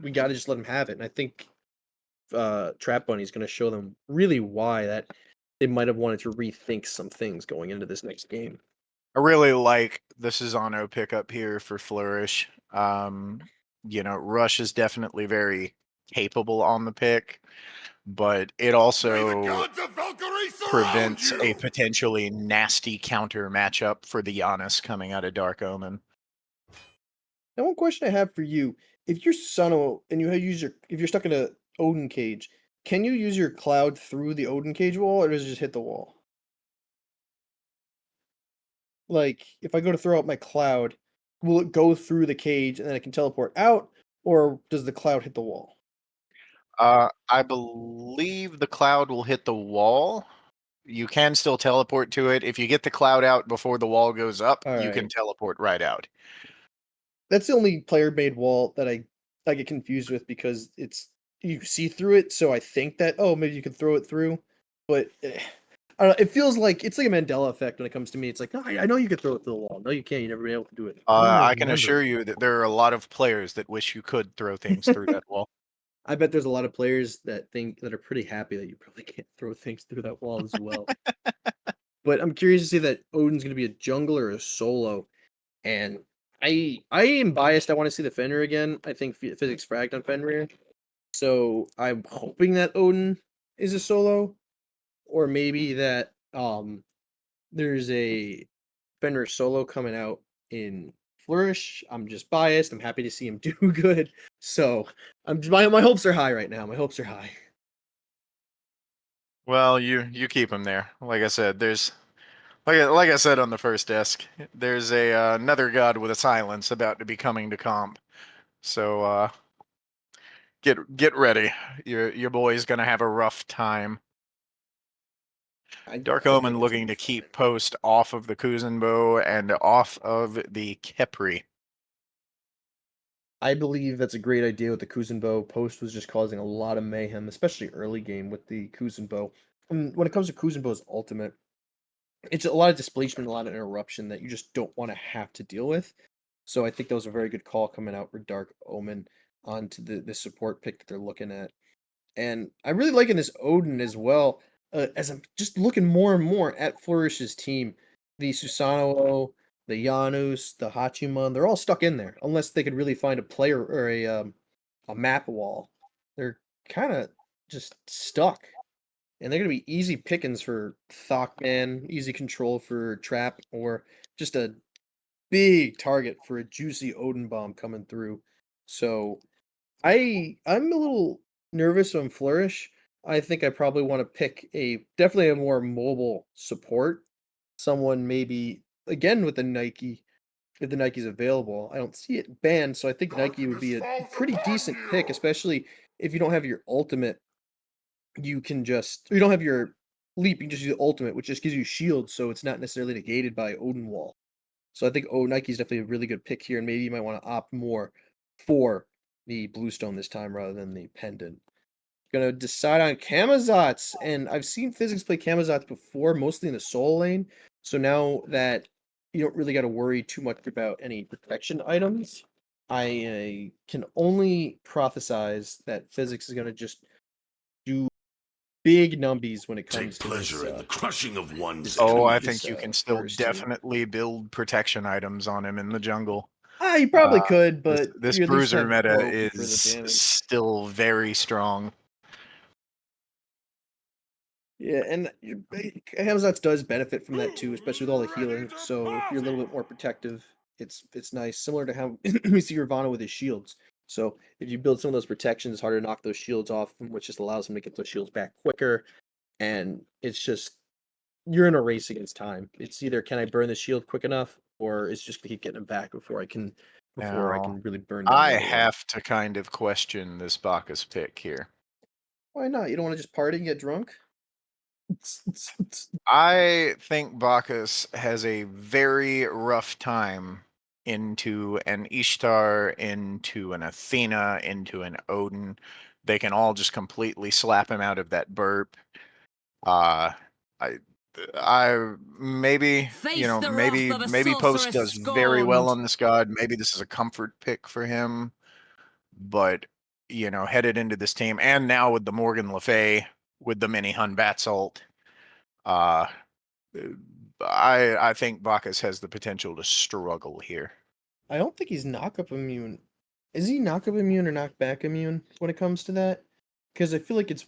we got to just let him have it. And I think Trap Bunny is going to show them really why that they might have wanted to rethink some things going into this next game. I really like the Susano pickup here for Flourish. Rush is definitely very capable on the pick, but it also prevents a potentially nasty counter matchup for the Giannis coming out of Dark Omen. Now, one question I have for you: if you're Suno and if you're stuck in a Odin cage, can you use your cloud through the Odin cage wall, or does it just hit the wall? Like, if I go to throw out my cloud, will it go through the cage and then I can teleport out, or does the cloud hit the wall? I believe the cloud will hit the wall. You can still teleport to it. If you get the cloud out before the wall goes up, All you can right, teleport right out. that's the only player-made wall that I get confused with because you see through it, so I think that maybe you can throw it through, but I don't know. It feels like it's like a Mandela effect when it comes to me. It's like, no, I know you could throw it through the wall. No, you can't. You never been able to do it. I don't I can remember. assure you that there are a lot of players that wish you could throw things through that wall. I bet there's a lot of players that are pretty happy that you probably can't throw things through that wall as well. But I'm curious to see that Odin's going to be a jungler or a solo, and I am biased. I want to see the Fenrir again. I think Physics fragged on Fenrir, so I'm hoping that Odin is a solo, or maybe that there's a Fenrir solo coming out in Flourish. I'm just biased. I'm happy to see him do good. So my hopes are high right now. My hopes are high. Well, you keep them there. Like I said, there's like I said on the first desk, there's another god with a silence about to be coming to comp. So get ready. Your boy's gonna have a rough time. Dark I think Omen it's looking gonna to be fine. keep post off of the Kuzenbo and off of the Kepri. I believe that's a great idea with the Kuzenbo. Post was just causing a lot of mayhem, especially early game with the Kuzenbo. And when it comes to Kuzenbo's ultimate, it's a lot of displacement, a lot of interruption that you just don't want to have to deal with. So I think that was a very good call coming out for Dark Omen onto the support pick that they're looking at. And I'm really liking this Odin as well, as I'm just looking more and more at Flourish's team. The Susanoo, the Janus, the Hachiman, they're all stuck in there unless they could really find a player or a map wall. They're kind of just stuck. And they're going to be easy pickings for Thockman, easy control for Trap, or just a big target for a juicy Odin bomb coming through. So I'm a little nervous on Flourish. I think I probably want to pick definitely a more mobile support. Someone maybe again with the Nike, if the Nike's available. I don't see it banned, so I think Nike would be a pretty decent pick, especially if you don't have your ultimate. You can just you don't have your leap, you can just use the ultimate, which just gives you shield, so it's not necessarily negated by Odin Wall. So I think Nike's definitely a really good pick here, and maybe you might want to opt more for the Bluestone this time rather than the pendant. Gonna decide on Camazotz, and I've seen Physics play Camazotz before, mostly in the soul lane. So now that you don't really got to worry too much about any protection items, I can only prophesize that Physics is gonna just do big numbies when it Take comes to this. pleasure in the crushing of one's Oh, I enemies. think you can still Flourish team. definitely build protection items on him in the jungle. You probably Uh, could, this but this you at least bruiser have meta broke for the is damage. still very strong. Yeah, and Hamzats does benefit from that too, especially with all the healing. So if you're a little bit more protective, it's nice. Similar to how we see Ravana with his shields. So if you build some of those protections, it's harder to knock those shields off, which just allows him to get those shields back quicker. And it's just you're in a race against time. It's either can I burn the shield quick enough, or it's just gonna keep getting them back before I Now, can really burn down I the other one. have to kind of question this Bacchus pick here. Why not? You don't want to just party and get drunk? I think Bacchus has a very rough time into an Ishtar, into an Athena, into an Odin. They can all just completely slap him out of that burp. Uh, I, I maybe Face the wrath of a maybe Post sorceress does very well scorned. on this god. Maybe this is a comfort pick for him, but headed into this team and now with the Morgan Le Fay with the mini Hun Batsalt, uh, I think Bacchus has the potential to struggle here. I don't think he's knockup immune. Is he knockup immune or knockback immune when it comes to that? Because I feel like it's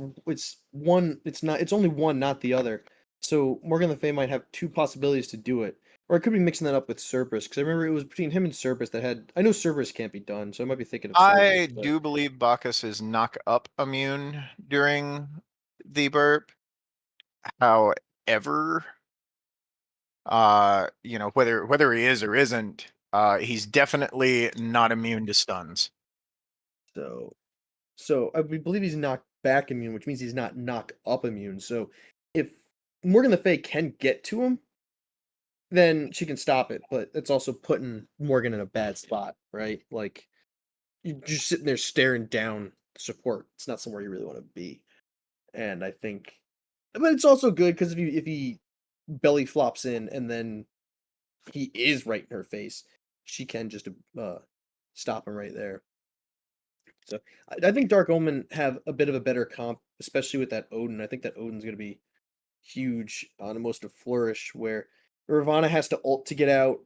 one. It's not. It's only one, not the other. So Morgan Le Fay might have two possibilities to do it, or I could be mixing that up with Cerberus. Because I remember it was between him and Cerberus that had. I know Cerberus can't be done, so I might be thinking of Cerberus. I do believe Bacchus is knock up immune during the burp. However, whether he is or isn't, he's definitely not immune to stuns. So I believe he's knocked back immune, which means he's not knock up immune. So if Morgan Le Fay can get to him, then she can stop it. But it's also putting Morgan in a bad spot, right? Like you're just sitting there staring down support. It's not somewhere you really want to be. And I think, but it's also good because if he belly flops in and then he is right in her face, she can just stop him right there. So I think Dark Omen have a bit of a better comp, especially with that Odin. I think that Odin's going to be huge on the most of Flourish, where Ravana has to ult to get out,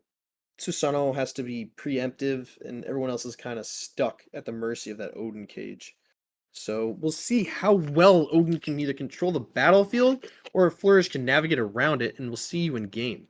Susanoo has to be preemptive, and everyone else is kind of stuck at the mercy of that Odin cage. So we'll see how well Odin can either control the battlefield or if Flourish can navigate around it, and we'll see you in game.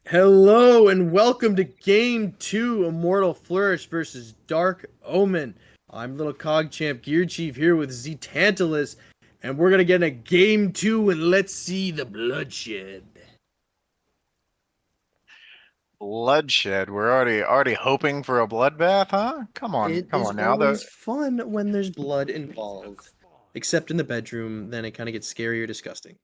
Hello and welcome to Game 2, Immortal Flourish versus Dark Omen. I'm Little Cog Champ Gearchief here with Ztantalus, And we're gonna get in a game 2, and let's see the bloodshed. Bloodshed. We're already hoping for a bloodbath, huh? Come on, It come is on now. always fun when there's blood involved. Except in the bedroom, then it kind of gets scary or disgusting.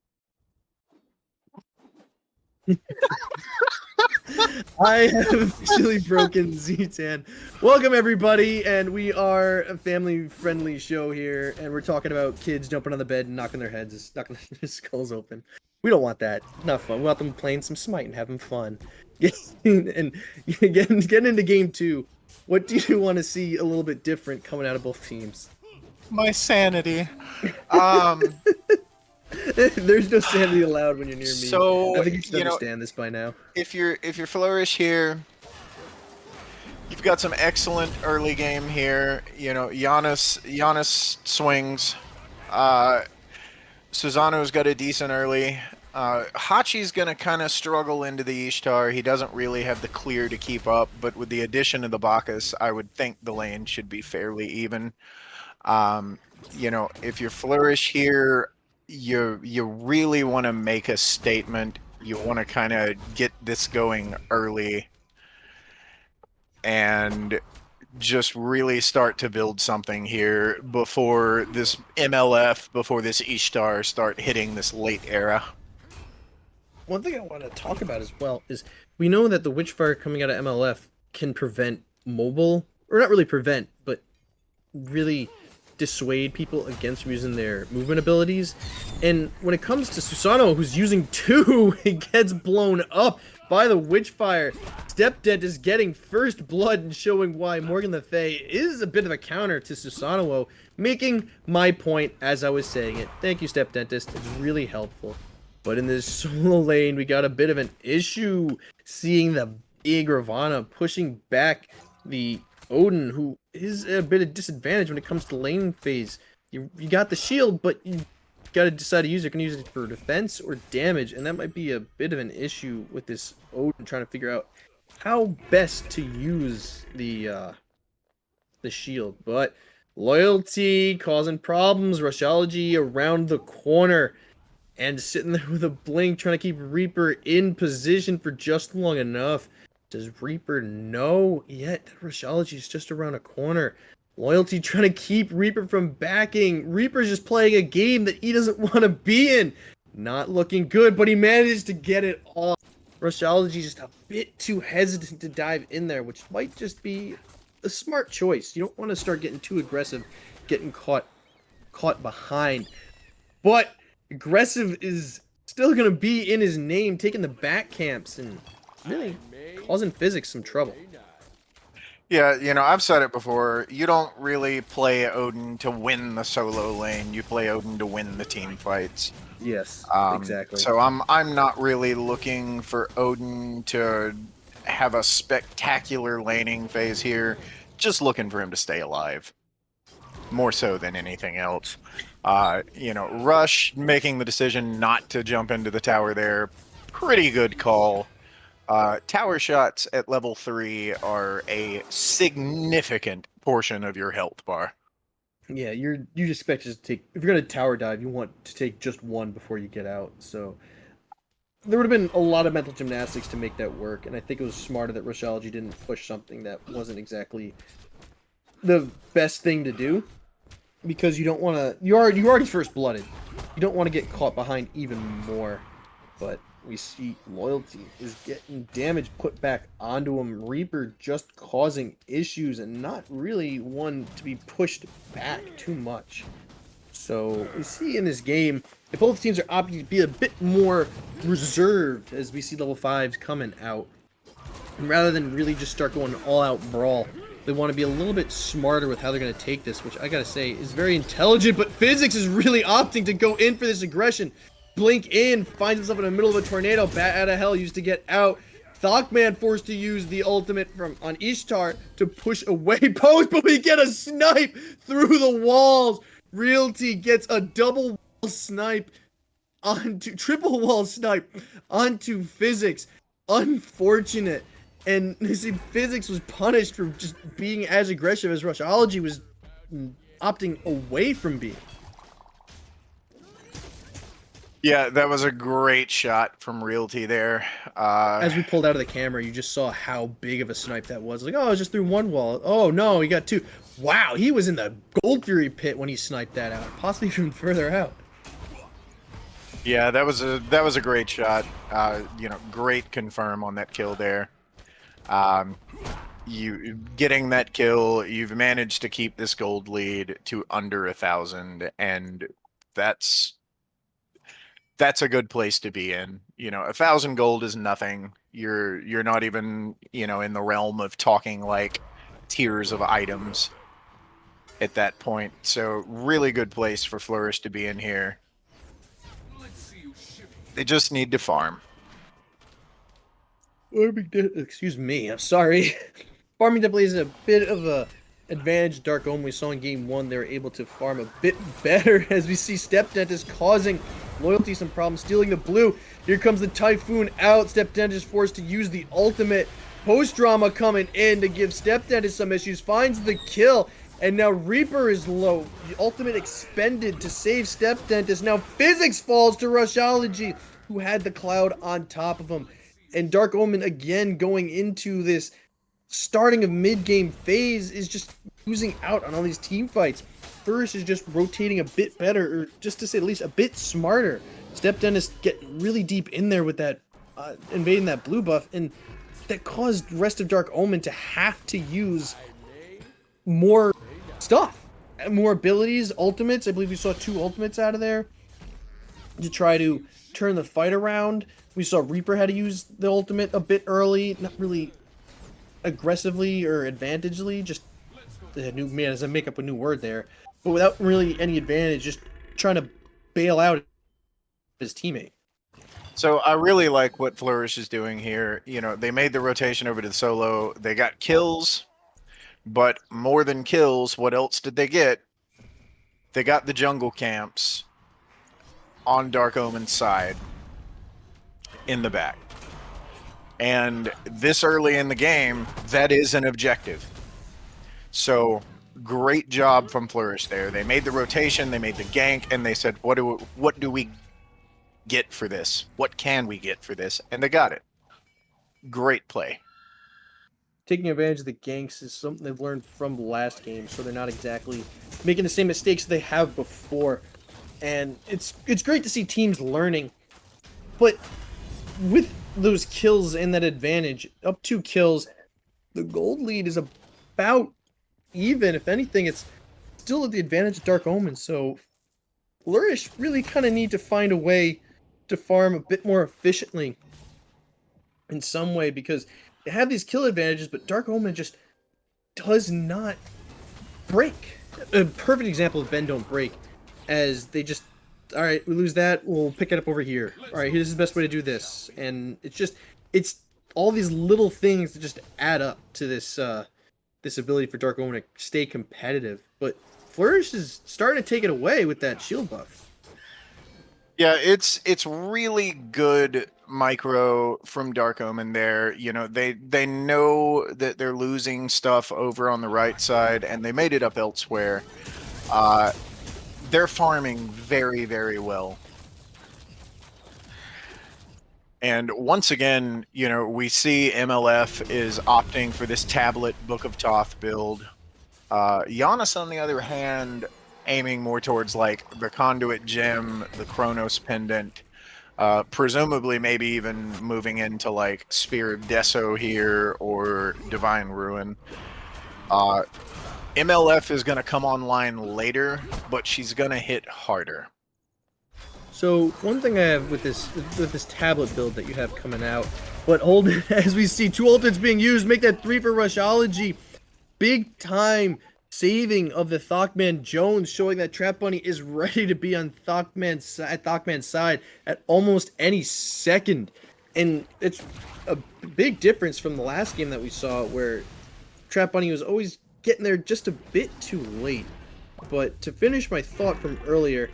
I have officially broken Ztan. Welcome everybody, and we are a family-friendly show here, and we're talking about kids jumping on the bed and knocking their heads, knocking their skulls open. We don't want that. Not fun. We want them playing some Smite and having fun. And getting into game 2. What do you want to see a little bit different coming out of both teams? My sanity. There's no sanity allowed when you're near me. So, I think you should understand this by now. If you're Flourish here, you've got some excellent early game here. You know, Giannis swings. Susano's got a decent early. Hachi's gonna kind of struggle into the Ishtar. He doesn't really have the clear to keep up, but with the addition of the Bacchus, I would think the lane should be fairly even. You know, if you're Flourish here, you really want to make a statement. You want to kind of get this going early and just really start to build something here before this MLF, before this Ishtar start hitting this late era. One thing I want to talk about as well is we know that the Witchfire coming out of MLF can prevent mobile, or not really prevent, but really dissuade people against using their movement abilities. And when it comes to Susano, who's using 2, he gets blown up by the Witchfire. StepDentist is getting first blood and showing why Morgan Le Fay is a bit of a counter to Susano, making my point as I was saying it. Thank you, StepDentist. It's really helpful. But in this solo lane, we got a bit of an issue seeing the big Ravana pushing back the Odin, who is a bit of disadvantage when it comes to lane phase. You got the shield, but you got to decide to use it. Can you use it for defense or damage? And that might be a bit of an issue with this Odin, trying to figure out how best to use the shield. But Loyalty causing problems. Rushology around the corner and sitting there with a blink, trying to keep Reaper in position for just long enough. Does Reaper know yet that Rushology is just around a corner? Loyalty trying to keep Reaper from backing. Reaper's just playing a game that he doesn't want to be in. Not looking good, but he managed to get it off. Rushology just a bit too hesitant to dive in there, which might just be a smart choice. You don't want to start getting too aggressive, getting caught behind. But aggressive is still going to be in his name, taking the back camps and really causing Physics some trouble. Yeah, you know, I've said it before. You don't really play Odin to win the solo lane. You play Odin to win the team fights. Yes, exactly. So I'm not really looking for Odin to have a spectacular laning phase here. Just looking for him to stay alive, more so than anything else. You know, Rush making the decision not to jump into the tower there, pretty good call. Tower shots at level 3 are a significant portion of your health bar. Yeah, you just expect to take, if you're gonna tower dive, you want to take just one before you get out. So there would have been a lot of mental gymnastics to make that work, and I think it was smarter that Rushology didn't push something that wasn't exactly the best thing to do, because you don't want to. You're already first blooded. You don't want to get caught behind even more. But we see Loyalty is getting damage put back onto him. Reaper just causing issues and not really one to be pushed back too much. So we see in this game, if both teams are opting to be a bit more reserved as we see level 5s coming out, and rather than really just start going all out brawl, they want to be a little bit smarter with how they're going to take this, which I gotta say is very intelligent, but Physics is really opting to go in for this aggression. Blink in, finds himself in the middle of a tornado, bat out of hell, used to get out. ThockMan forced to use the ultimate on Ishtar to push away post, but we get a snipe through the walls. Realty gets a double wall snipe onto, triple wall snipe onto Physics. Unfortunate. And you see, Physics was punished for just being as aggressive as Rushology was opting away from being. Yeah, that was a great shot from Realty there. As we pulled out of the camera, you just saw how big of a snipe that was. Like, oh, I was just through one wall. Oh no, he got two. Wow, he was in the Gold Fury pit when he sniped that out, possibly even further out. Yeah, that was a great shot. You know, great confirm on that kill there. Um, you getting that kill, you've managed to keep this gold lead to under 1,000, and that's that's a good place to be in. You know, 1,000 gold is nothing. You're not even, you know, in the realm of talking like tiers of items at that point. So really good place for Flourish to be in here. They just need to farm. Excuse me, I'm sorry. Farming definitely is a bit of a advantage. Dark Omen we saw in game one, they were able to farm a bit better as we see StepDentist causing Loyalty some problems, stealing the blue. Here comes the Typhoon out. StepDentist forced to use the ultimate. POSTDRAMA coming in to give StepDentist some issues, finds the kill, and now Reaper is low. The ultimate expended to save StepDentist. Now Physics falls to Rushology, who had the cloud on top of him. And Dark Omen again going into this starting of mid-game phase is just losing out on all these team fights. Flourish is just rotating a bit better, or just to say at least a bit smarter. StepDentist getting really deep in there with that, invading that blue buff, and that caused the rest of Dark Omen to have to use more stuff. More abilities, ultimates. I believe we saw 2 ultimates out of there to try to turn the fight around. We saw Reaper had to use the ultimate a bit early, not really aggressively or advantagely, just the new man as I make up a new word there, but without really any advantage, just trying to bail out his teammate. So I really like what Flourish is doing here. You know, they made the rotation over to the solo. They got kills, but more than kills, what else did they get? They got the jungle camps on Dark Omen's side in the back. And this early in the game, that is an objective. So great job from Flourish there. They made the rotation, they made the gank, and they said, what do we get for this? What can we get for this? And they got it. Great play. Taking advantage of the ganks is something they've learned from the last game, so they're not exactly making the same mistakes they have before. And it's great to see teams learning, but with those kills and that advantage, up 2 kills, the gold lead is about even. If anything, it's still at the advantage of Dark Omen, so Flourish really kind of need to find a way to farm a bit more efficiently in some way, because they have these kill advantages, but Dark Omen just does not break. A perfect example of bend don't break, as they just, all right, we lose that, we'll pick it up over here. All right, here's the best way to do this. And it's all these little things that just add up to this this ability for Dark Omen to stay competitive. But Flourish is starting to take it away with that shield buff. Yeah, it's really good micro from Dark Omen there. You know, they know that they're losing stuff over on the right side, and they made it up elsewhere. They're farming very, very well. And once again, you know, we see MLF is opting for this tablet Book of Thoth build. Giannis, on the other hand, aiming more towards like the Conduit Gem, the Chronos Pendant, presumably maybe even moving into like Spear of Deso here or Divine Ruin. MLF is going to come online later, but she's going to hit harder. So one thing I have with this tablet build that you have coming out, but hold it, as we see 2 ultimates being used, make that 3 for Rushology. Big time saving of the ThockManJones, showing that TrapBunny is ready to be on ThockMan's side at almost any second. And it's a big difference from the last game that we saw, where TrapBunny was always getting there just a bit too late. But to finish my thought from earlier,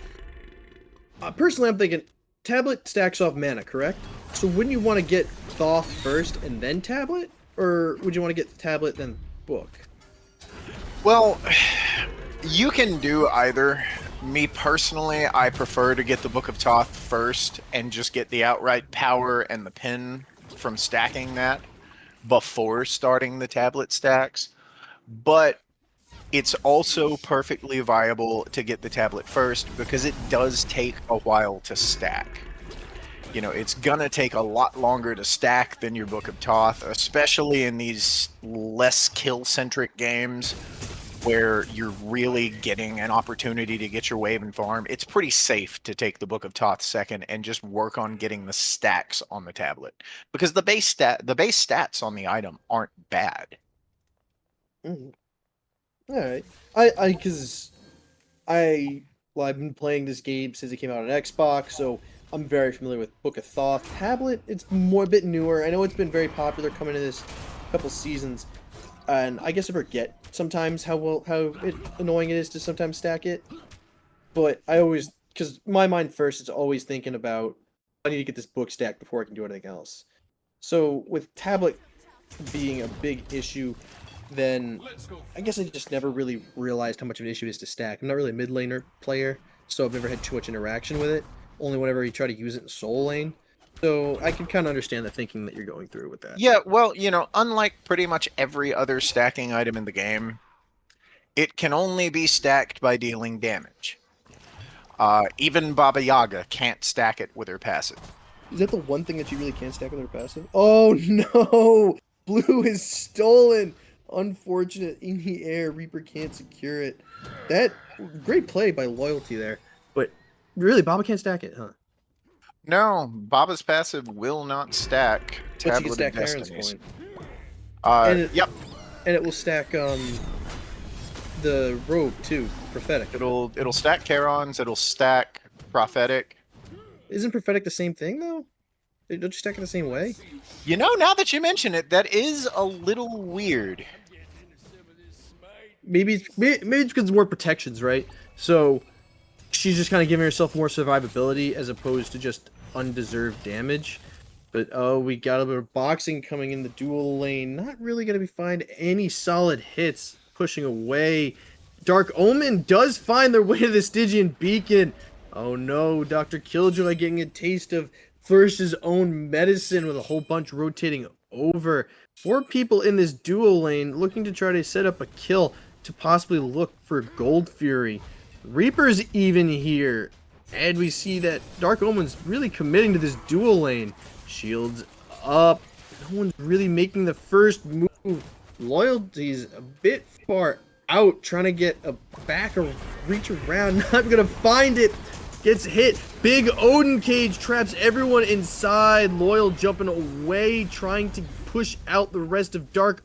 personally I'm thinking tablet stacks off mana, correct? So wouldn't you want to get Thoth first and then tablet? Or would you want to get tablet then book? Well, you can do either, Me personally, I prefer to get the Book of Thoth first and just get the outright power and the pin from stacking that before starting the tablet stacks. But it's also perfectly viable to get the tablet first because it does take a while to stack. You know, it's gonna take a lot longer to stack than your Book of Thoth, especially in these less kill-centric games where you're really getting an opportunity to get your wave and farm. It's pretty safe to take the Book of Thoth second and just work on getting the stacks on the tablet because the base stats on the item aren't bad. Mm-hmm. All right. Because well, I've been playing this game since it came out on Xbox, so I'm very familiar with Book of Thoth. Tablet, it's more a bit newer. I know it's been very popular coming in this couple seasons, and I guess I forget sometimes how annoying it is to sometimes stack it. But I always, because my mind first is always thinking about I need to get this book stacked before I can do anything else. So with tablet being a big issue, then I guess I just never really realized how much of an issue it is to stack. I'm not really a mid laner player, so I've never had too much interaction with it. Only whenever you try to use it in soul lane. So I can kind of understand the thinking that you're going through with that. Yeah, well, you know, unlike pretty much every other stacking item in the game, it can only be stacked by dealing damage. Even Baba Yaga can't stack it with her passive. Is that the one thing that you really can't stack with her passive? Oh no! Blue is stolen! Unfortunate in the air. Reaper can't secure it. That great play by Loyalty there. But really, Baba can't stack it, huh? No, Baba's passive will not stack But she can Tablet stack of Karen's Destinies. coin. Yep. And it will stack the robe too. Prophetic. It'll stack Charon's, it'll stack Prophetic. Isn't prophetic the same thing though? Don't you stack it the same way? You know, now that you mention it, that is a little weird. Maybe it's because it's more protections, right? So she's just kind of giving herself more survivability as opposed to just undeserved damage. But oh, we got a bit of boxing coming in the dual lane. Not really going to be find any solid hits. Pushing away. Dark Omen does find their way to the Stygian Beacon. Oh no, DRkILLxJOY getting a taste of Flourish's own medicine with a whole bunch rotating over. 4 people in this duo lane looking to try to set up a kill to possibly look for Gold Fury. Reaper's even here. And we see that Dark Omen's really committing to this dual lane. Shields up. No one's really making the first move. Loyalty's a bit far out, trying to get a back or reach around. Not gonna find it. Gets hit. Big Odin cage traps everyone inside. Loyal jumping away, trying to push out the rest of Dark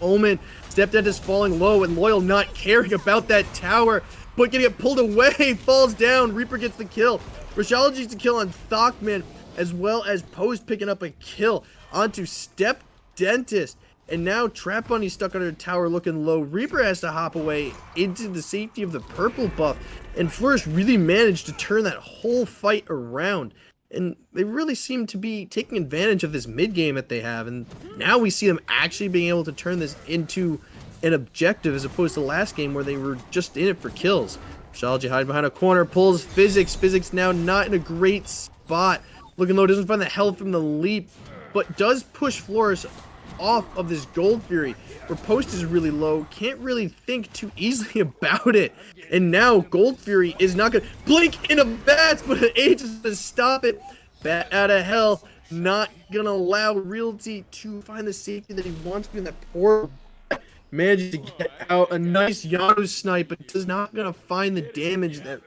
Omen. StepDentist falling low, and Loyal not caring about that tower, but getting it pulled away. Falls down. Reaper gets the kill. Rushology gets the kill on ThockMan, as well as Post picking up a kill onto StepDentist. And now TrapBunny stuck under a tower looking low. Reaper has to hop away into the safety of the purple buff. And Flourish really managed to turn that whole fight around. And they really seem to be taking advantage of this mid game that they have. And now we see them actually being able to turn this into an objective as opposed to last game where they were just in it for kills. Rushology hiding behind a corner, pulls Physics. Physics now not in a great spot. Looking low, doesn't find the health from the leap, but does push Flourish off of this Gold Fury, where Post is really low, can't really think too easily about it. And now Gold Fury is not gonna blink in a bats, but it ages to stop it. Bat out of hell, not gonna allow Realty to find the safety that he wants to be in that poor. Manages to get out a nice Yano snipe, but does not gonna find the damage that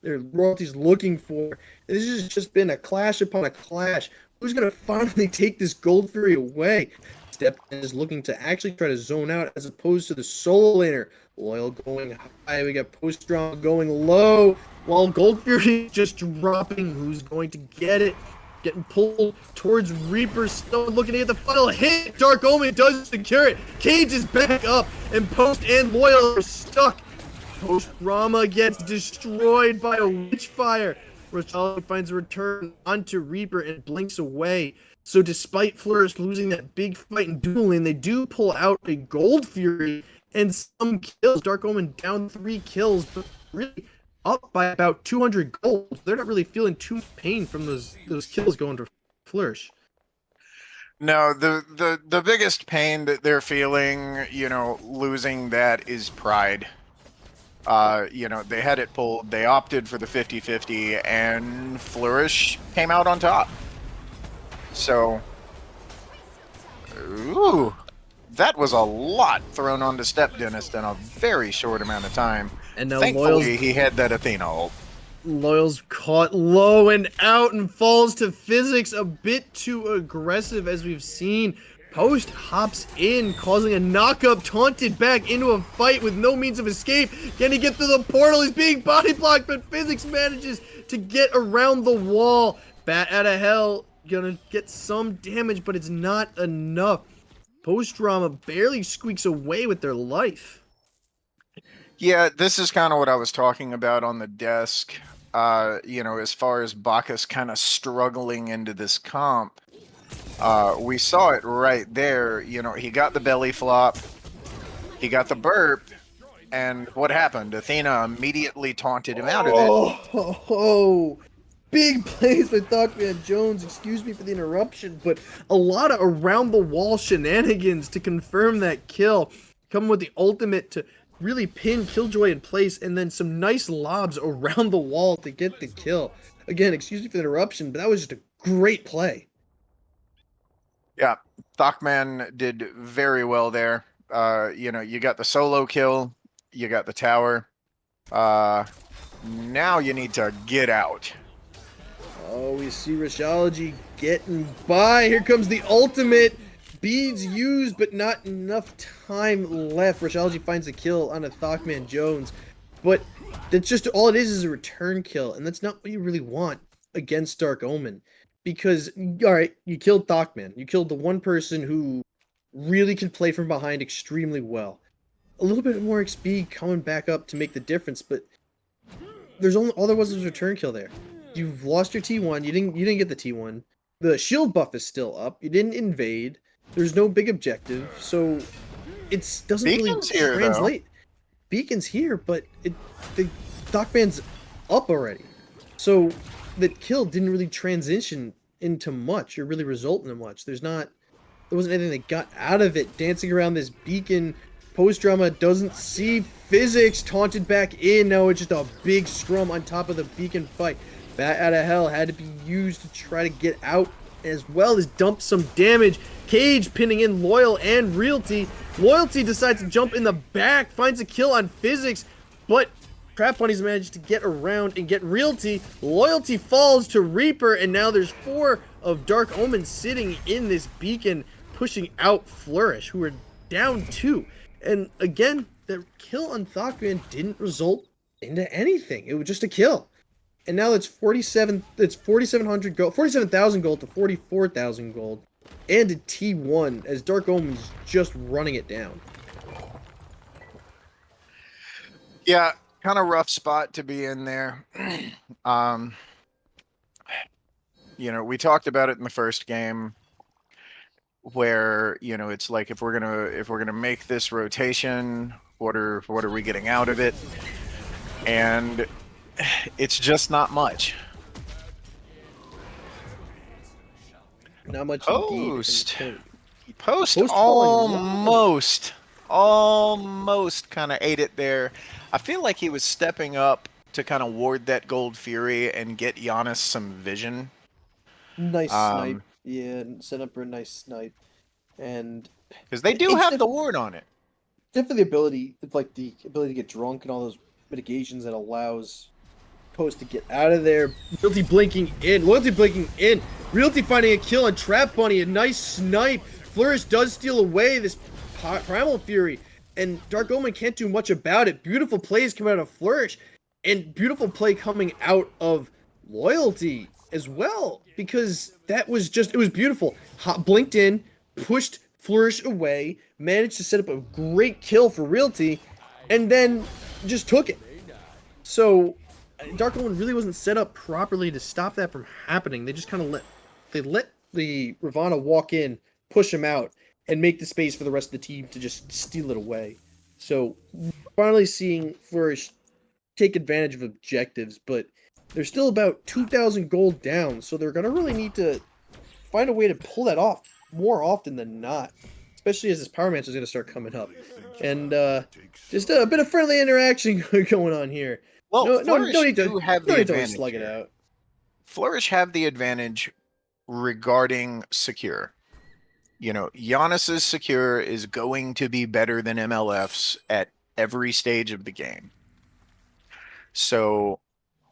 their Royalty's looking for. This has just been a clash upon a clash. Who's gonna finally take this Gold Fury away? StepDentist is looking to actually try to zone out as opposed to the solo laner. Loyal going high. We got POSTDRAMA going low. While Gold Fury just dropping. Who's going to get it? Getting pulled towards Reaper. Still looking at the final hit. Dark Omen does secure it. Cage is back up. And Post and Loyal are stuck. POSTDRAMA gets destroyed by a Witchfire. Rushology finds a return onto Reaper and blinks away. So despite Flourish losing that big fight in duel lane, they do pull out a Gold Fury and some kills. Dark Omen down 3 kills, but really up by about 200 gold. They're not really feeling too much pain from those kills going to Flourish. No, the biggest pain that they're feeling, losing that is pride. They had it pulled. They opted for the 50-50, and Flourish came out on top. So, ooh, that was a lot thrown onto StepDentist in a very short amount of time. And now Thankfully, he had that Athena ult. Loyal's caught low and out and falls to Physics, a bit too aggressive as we've seen. Post hops in, causing a knock-up, taunted back into a fight with no means of escape. Can he get through the portal? He's being body blocked, but Physics manages to get around the wall. Bat out of hell, gonna get some damage, but it's not enough. POSTDRAMA barely squeaks away with their life. Yeah, this is kind of what I was talking about on the desk. As far as Bacchus kind of struggling into this comp. We saw it right there. He got the belly flop, he got the burp, and what happened? Athena immediately taunted him out of it. Oh, big plays by ThockManJones. Excuse me for the interruption, but a lot of around the wall shenanigans to confirm that kill. Coming with the ultimate to really pin Killjoy in place, and then some nice lobs around the wall to get the kill. Again, excuse me for the interruption, but that was just a great play. Yeah, ThockMan did very well there. You got the solo kill, you got the tower. Now you need to get out. Oh, we see Rushology getting by. Here comes the ultimate. Beads used, but not enough time left. Rushology finds a kill on a ThockManJones, but that's just all it is a return kill, and that's not what you really want against Dark Omen. Because, alright, you killed Thockman. You killed the one person who really can play from behind extremely well. A little bit more XP coming back up to make the difference, but there's only all there was a return kill there. You've lost your T1. You didn't get the T1. The shield buff is still up. You didn't invade. There's no big objective, so it doesn't Beacon's really here, translate. Though. Beacon's here, but the Thockman's up already. So the kill didn't really transition into much or really result in much. There wasn't anything that got out of it. Dancing around this beacon, POSTDRAMA doesn't see Physics taunted back in. Now it's just a big scrum on top of the beacon fight. Bat out of hell had to be used to try to get out, as well as dump some damage. Cage pinning in Loyal and Realty. Loyalty decides to jump in the back, finds a kill on Physics, but TrapBunny's managed to get around and get Realty. Loyalty falls to Reaper, and now there's 4 of Dark Omen sitting in this beacon, pushing out Flourish, who are down 2. And again, the kill on Thockman didn't result into anything. It was just a kill. And now it's 4,700 gold, 47,000 gold to 44,000 gold, and a T1 as Dark Omen's just running it down. Yeah, kind of rough spot to be in there. We talked about it in the first game, where it's like if we're gonna make this rotation, what are we getting out of it? And it's just not much. Not much. Post almost kind of ate it there. I feel like he was stepping up to kind of ward that Gold Fury and get Giannis some vision. Nice snipe. Yeah, set up for a nice snipe. And because they do have the ward on it. Definitely the ability, the ability to get drunk and all those mitigations that allows Post to get out of there. Realty blinking in. Loyalty blinking in. Realty finding a kill on TrapBunny. A nice snipe. Flourish does steal away this Primal Fury. And Dark Omen can't do much about it. Beautiful plays come out of Flourish. And beautiful play coming out of Loyalty as well. Because that was just, it was beautiful. Blinked in. Pushed Flourish away. Managed to set up a great kill for Realty. And then just took it. So Dark Omen really wasn't set up properly to stop that from happening. They just kind of let the Ravana walk in, push him out, and make the space for the rest of the team to just steal it away. So finally seeing Flourish take advantage of objectives, but they're still about 2,000 gold down, so they're gonna really need to find a way to pull that off more often than not, especially as this Power Mancer is gonna start coming up. And just a bit of friendly interaction going on here. Well, No Flourish need to do have no the need to always advantage slug it here. out. Flourish have the advantage regarding secure. You know, Giannis's secure is going to be better than MLF's at every stage of the game. So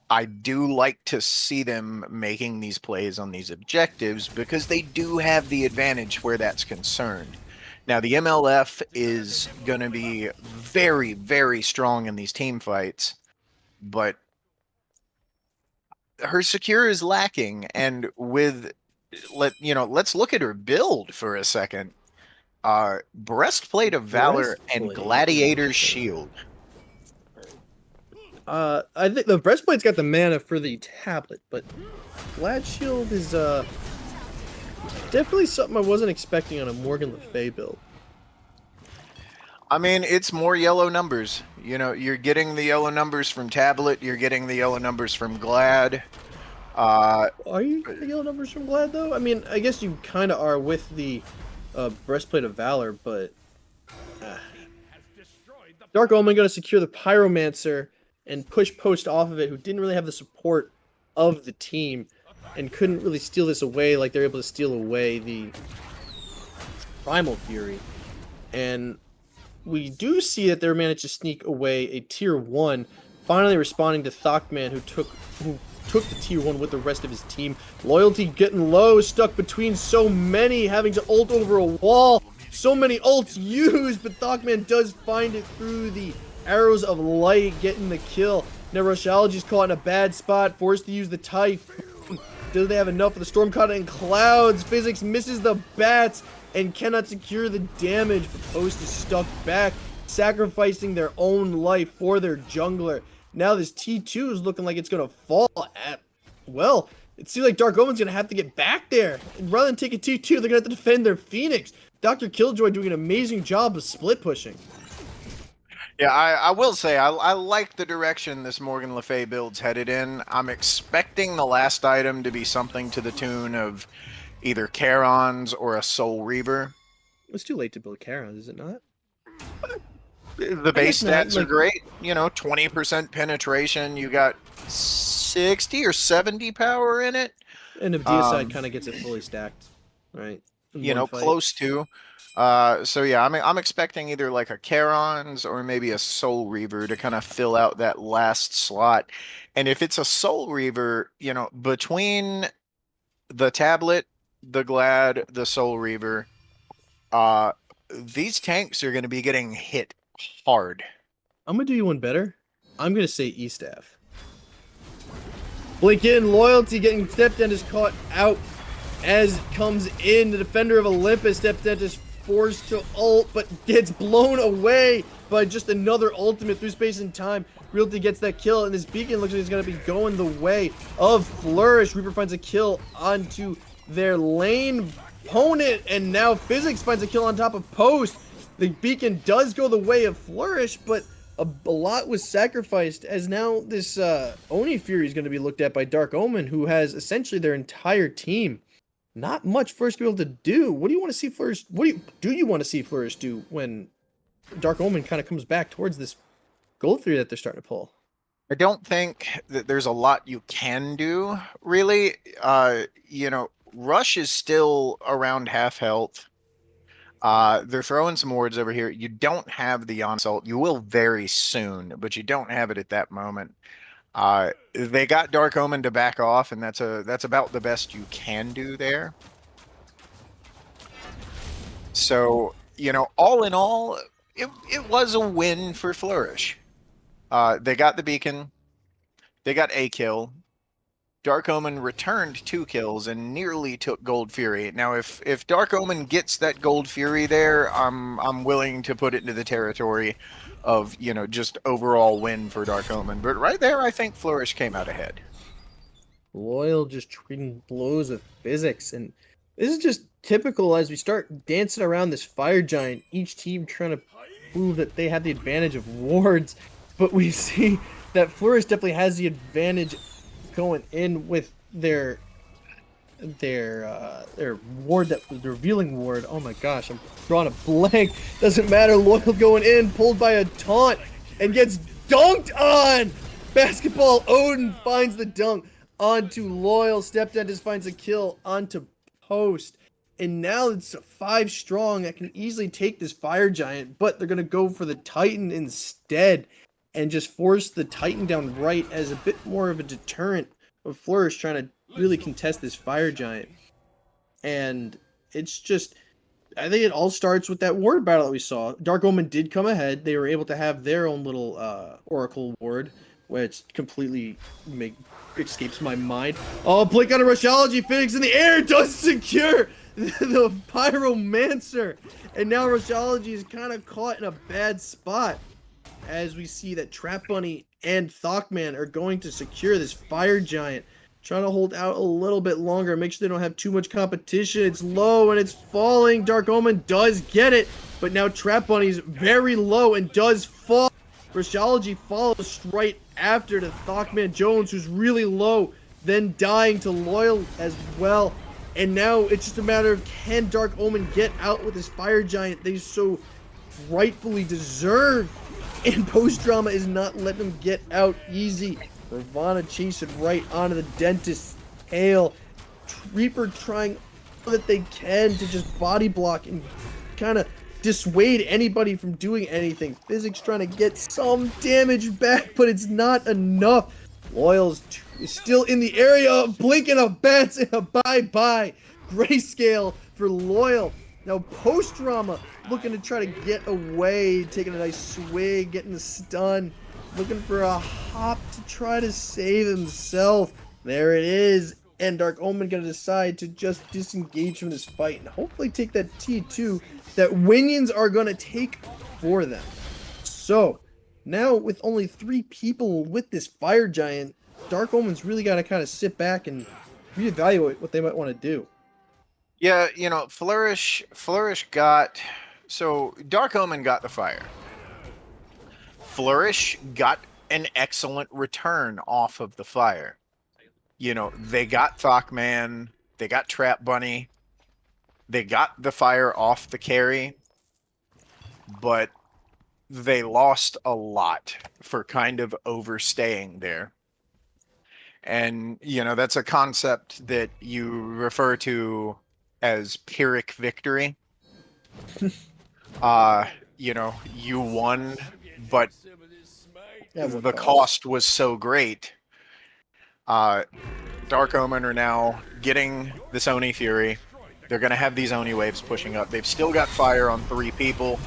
I do like to see them making these plays on these objectives because they do have the advantage where that's concerned. Now, the MLF is going to be very, very strong in these team fights, but her secure is lacking. And with let's look at her build for a second. Breastplate of Valor and Breastplate. Gladiator's Shield. I think the breastplate's got the mana for the tablet, but Glad Shield is definitely something I wasn't expecting on a Morgan Le Fay build. I mean, it's more yellow numbers. You know, you're getting the yellow numbers from tablet. You're getting the yellow numbers from Glad. Are you the yellow numbers from Glad though? I mean, I guess you kind of are with the breastplate of Valor, but Dark Omen going to secure the Pyromancer and push Post off of it, who didn't really have the support of the team and couldn't really steal this away like they're able to steal away the Primal Fury. And we do see that they're managed to sneak away a tier 1, finally responding to ThockMan, who took the tier 1 with the rest of his team. Loyalty getting low, stuck between so many, having to ult over a wall. So many ults used, but ThockMan does find it through the arrows of light, getting the kill. Now Rushology's caught in a bad spot, forced to use the Typhoon. Do they have enough for the storm caught in clouds? Physics misses the bats and cannot secure the damage. The Post is stuck back, sacrificing their own life for their jungler. Now this T2 is looking like it's going to fall at, well, it seems like Dark Omen's going to have to get back there. And rather than take a T2, they're going to have to defend their Phoenix. DRkILLxJOY doing an amazing job of split pushing. Yeah, I will say, I like the direction this Morgan Le Fay build's headed in. I'm expecting the last item to be something to the tune of either Charons or a Soul Reaver. It's too late to build Charons, is it not? The base stats are great. You know, 20% penetration. You got 60 or 70 power in it. And if Deicide kind of gets it fully stacked, right? You know, close to. So yeah, I'm expecting either like a Charons or maybe a Soul Reaver to kind of fill out that last slot. And if it's a Soul Reaver, you know, between the tablet, the Glad, the Soul Reaver, these tanks are going to be getting hit hard. I'm gonna do you one better. I'm gonna say E-Staff. Blink in, Loyalty getting StepDentist caught out as it comes in. The defender of Olympus, StepDentist forced to ult, but gets blown away by just another ultimate through space and time. Realty gets that kill, and this beacon looks like it's going to be going the way of Flourish. Reaper finds a kill onto their lane opponent, and now Physics finds a kill on top of Post. The beacon does go the way of Flourish, but a lot was sacrificed, as now this Oni Fury is going to be looked at by Dark Omen, who has essentially their entire team. Not much Flourish to be able to do. What do you want to see Flourish? What do you want to see Flourish do when Dark Omen kind of comes back towards this gold theory that they're starting to pull? I don't think that there's a lot you can do, really. You know, Rush is still around half health. They're throwing some wards over here. You don't have the Onsult. You will very soon, but you don't have it at that moment. They got Dark Omen to back off, and that's about the best you can do there. So, you know, all in all, it was a win for Flourish. They got the beacon. They got a kill. Dark Omen returned 2 kills and nearly took Gold Fury. Now, if Dark Omen gets that Gold Fury there, I'm willing to put it into the territory of, you know, just overall win for Dark Omen. But right there, I think Flourish came out ahead. Loyal just trading blows with Physics, and this is just typical as we start dancing around this fire giant, each team trying to prove that they have the advantage of wards. But we see that Flourish definitely has the advantage going in with their ward, that the revealing ward. Oh my gosh, I'm drawing a blank. Doesn't matter. Loyal going in, pulled by a taunt, and gets dunked on. Basketball Odin finds the dunk onto Loyal. StepDentist finds a kill onto Post. And now it's a 5 strong that can easily take this Fire Giant, but they're going to go for the Titan instead and just force the Titan down right as a bit more of a deterrent of Flourish trying to really contest this Fire Giant. And it's just, I think it all starts with that ward battle that we saw. Dark Omen did come ahead. They were able to have their own little Oracle ward, which completely escapes my mind. Oh, blink on a Rushology. Phoenix in the air does secure the Pyromancer. And now Rushology is kind of caught in a bad spot, as we see that Trap Bunny and ThockMan are going to secure this Fire Giant. Trying to hold out a little bit longer, make sure they don't have too much competition. It's low and it's falling. Dark Omen does get it, but now Trap Bunny's very low and does fall. Rushology follows right after to ThockManJones, who's really low, then dying to Loyal as well. And now it's just a matter of, can Dark Omen get out with his Fire Giant they so rightfully deserve? And POSTDRAMA is not letting him get out easy. Ravana chasing right onto the dentist's tail. Reaper trying all that they can to just body block and kind of dissuade anybody from doing anything. Physics trying to get some damage back, but it's not enough. Loyal's is still in the area, blinking of bats and a bye-bye. Grayscale for Loyal. Now POSTDRAMA looking to try to get away, taking a nice swig, getting the stun, looking for a hop to try to save himself. There it is. And Dark Omen gonna decide to just disengage from this fight and hopefully take that T2 that Winions are gonna take for them. So now with only 3 people with this Fire Giant, Dark Omen's really gotta kind of sit back and reevaluate what they might want to do. Yeah, you know, Flourish got, so Dark Omen got the fire. Flourish got an excellent return off of the fire. You know, they got ThockMan, they got Trap Bunny, they got the fire off the carry, but they lost a lot for kind of overstaying there. And, you know, that's a concept that you refer to as Pyrrhic victory. You know, you won, but the cost was so great. Dark Omen are now getting this Oni Fury. They're going to have these Oni waves pushing up. They've still got fire on 3 people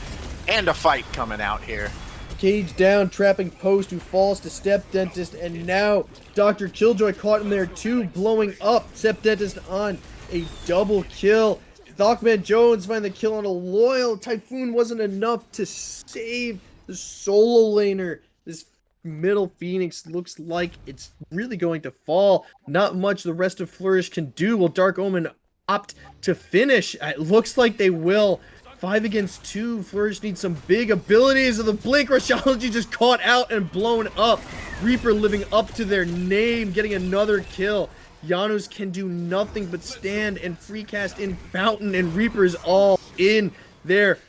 and a fight coming out here. Cage down, trapping Post, who falls to StepDentist, and now DRkILlxJOY caught him there too, blowing up StepDentist on a double kill. ThockManJones find the kill on a Loyal. Typhoon wasn't enough to save the solo laner. This middle Phoenix looks like it's really going to fall. Not much the rest of Flourish can do. Will Dark Omen opt to finish? It looks like they will. 5 against 2. Flourish needs some big abilities. The blink Rushology just caught out and blown up. Reaper living up to their name, getting another kill. Janus can do nothing but stand and free cast in Fountain, and Reaper's all in their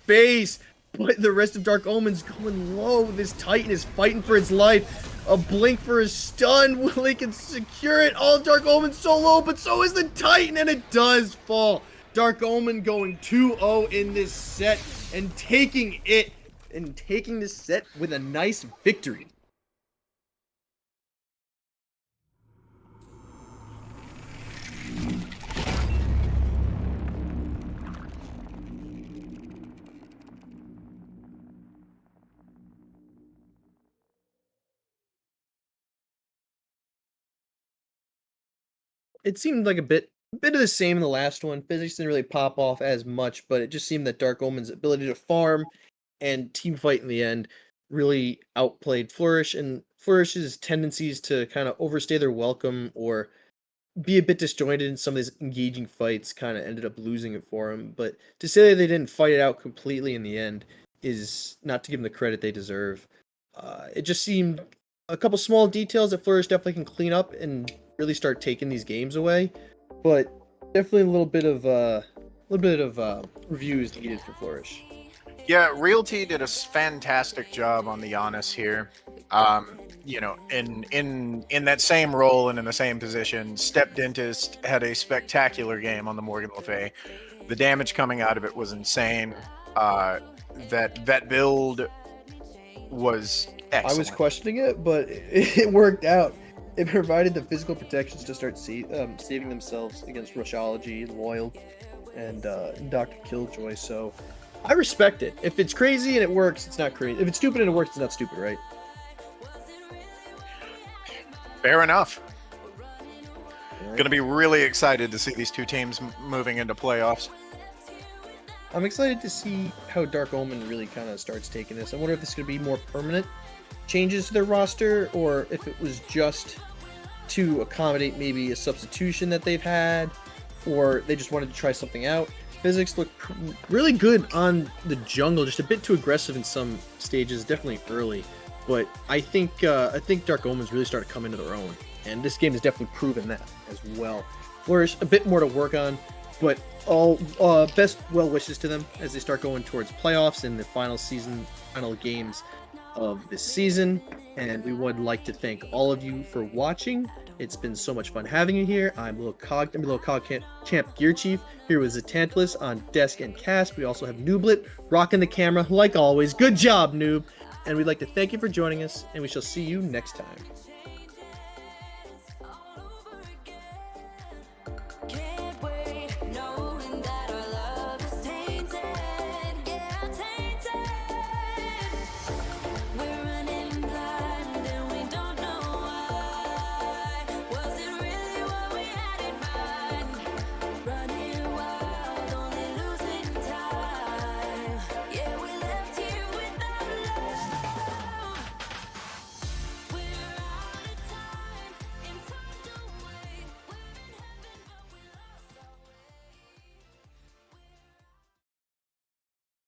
face. But the rest of Dark Omen's going low. This Titan is fighting for its life. A blink for his stun. Will they can secure it? All Dark Omen's so low, but so is the Titan, and it does fall. Dark Omen going 2-0 in this set and taking this set with a nice victory. It seemed like a bit of the same in the last one. Physics didn't really pop off as much, but it just seemed that Dark Omen's ability to farm and team fight in the end really outplayed Flourish, and Flourish's tendencies to kind of overstay their welcome or be a bit disjointed in some of these engaging fights kind of ended up losing it for him. But to say that they didn't fight it out completely in the end is not to give them the credit they deserve. It just seemed a couple small details that Flourish definitely can clean up and really start taking these games away, but definitely a little bit of reviews needed for Flourish. Yeah, Realty did a fantastic job on the Giannis here. You know, in that same role and in the same position, StepDentist had a spectacular game on the Morgan Le Fay. The damage coming out of it was insane. That build was excellent. I was questioning it, but it worked out. It provided the physical protections to start saving themselves against Rushology, Loyal, and DRkILlxJOY. So I respect it. If it's crazy and it works, it's not crazy. If it's stupid and it works, it's not stupid, right? Fair enough. Right. Going to be really excited to see these two teams moving into playoffs. I'm excited to see how Dark Omen really kind of starts taking this. I wonder if this is going to be more permanent changes to their roster, or if it was just to accommodate maybe a substitution that they've had, or they just wanted to try something out. Physics look really good on the jungle, just a bit too aggressive in some stages, definitely early. But I think Dark Omen's really started to come into their own, and this game has definitely proven that as well. Flourish, a bit more to work on, but all best well wishes to them as they start going towards playoffs and the final games of this season. And we would like to thank all of you for watching. It's been so much fun having you here. I'm Little Cog Champ Gearchief here with Ztan on desk and cast. We also have Nooblet rocking the camera like always. Good job, Noob. And we'd like to thank you for joining us, and we shall see you next time.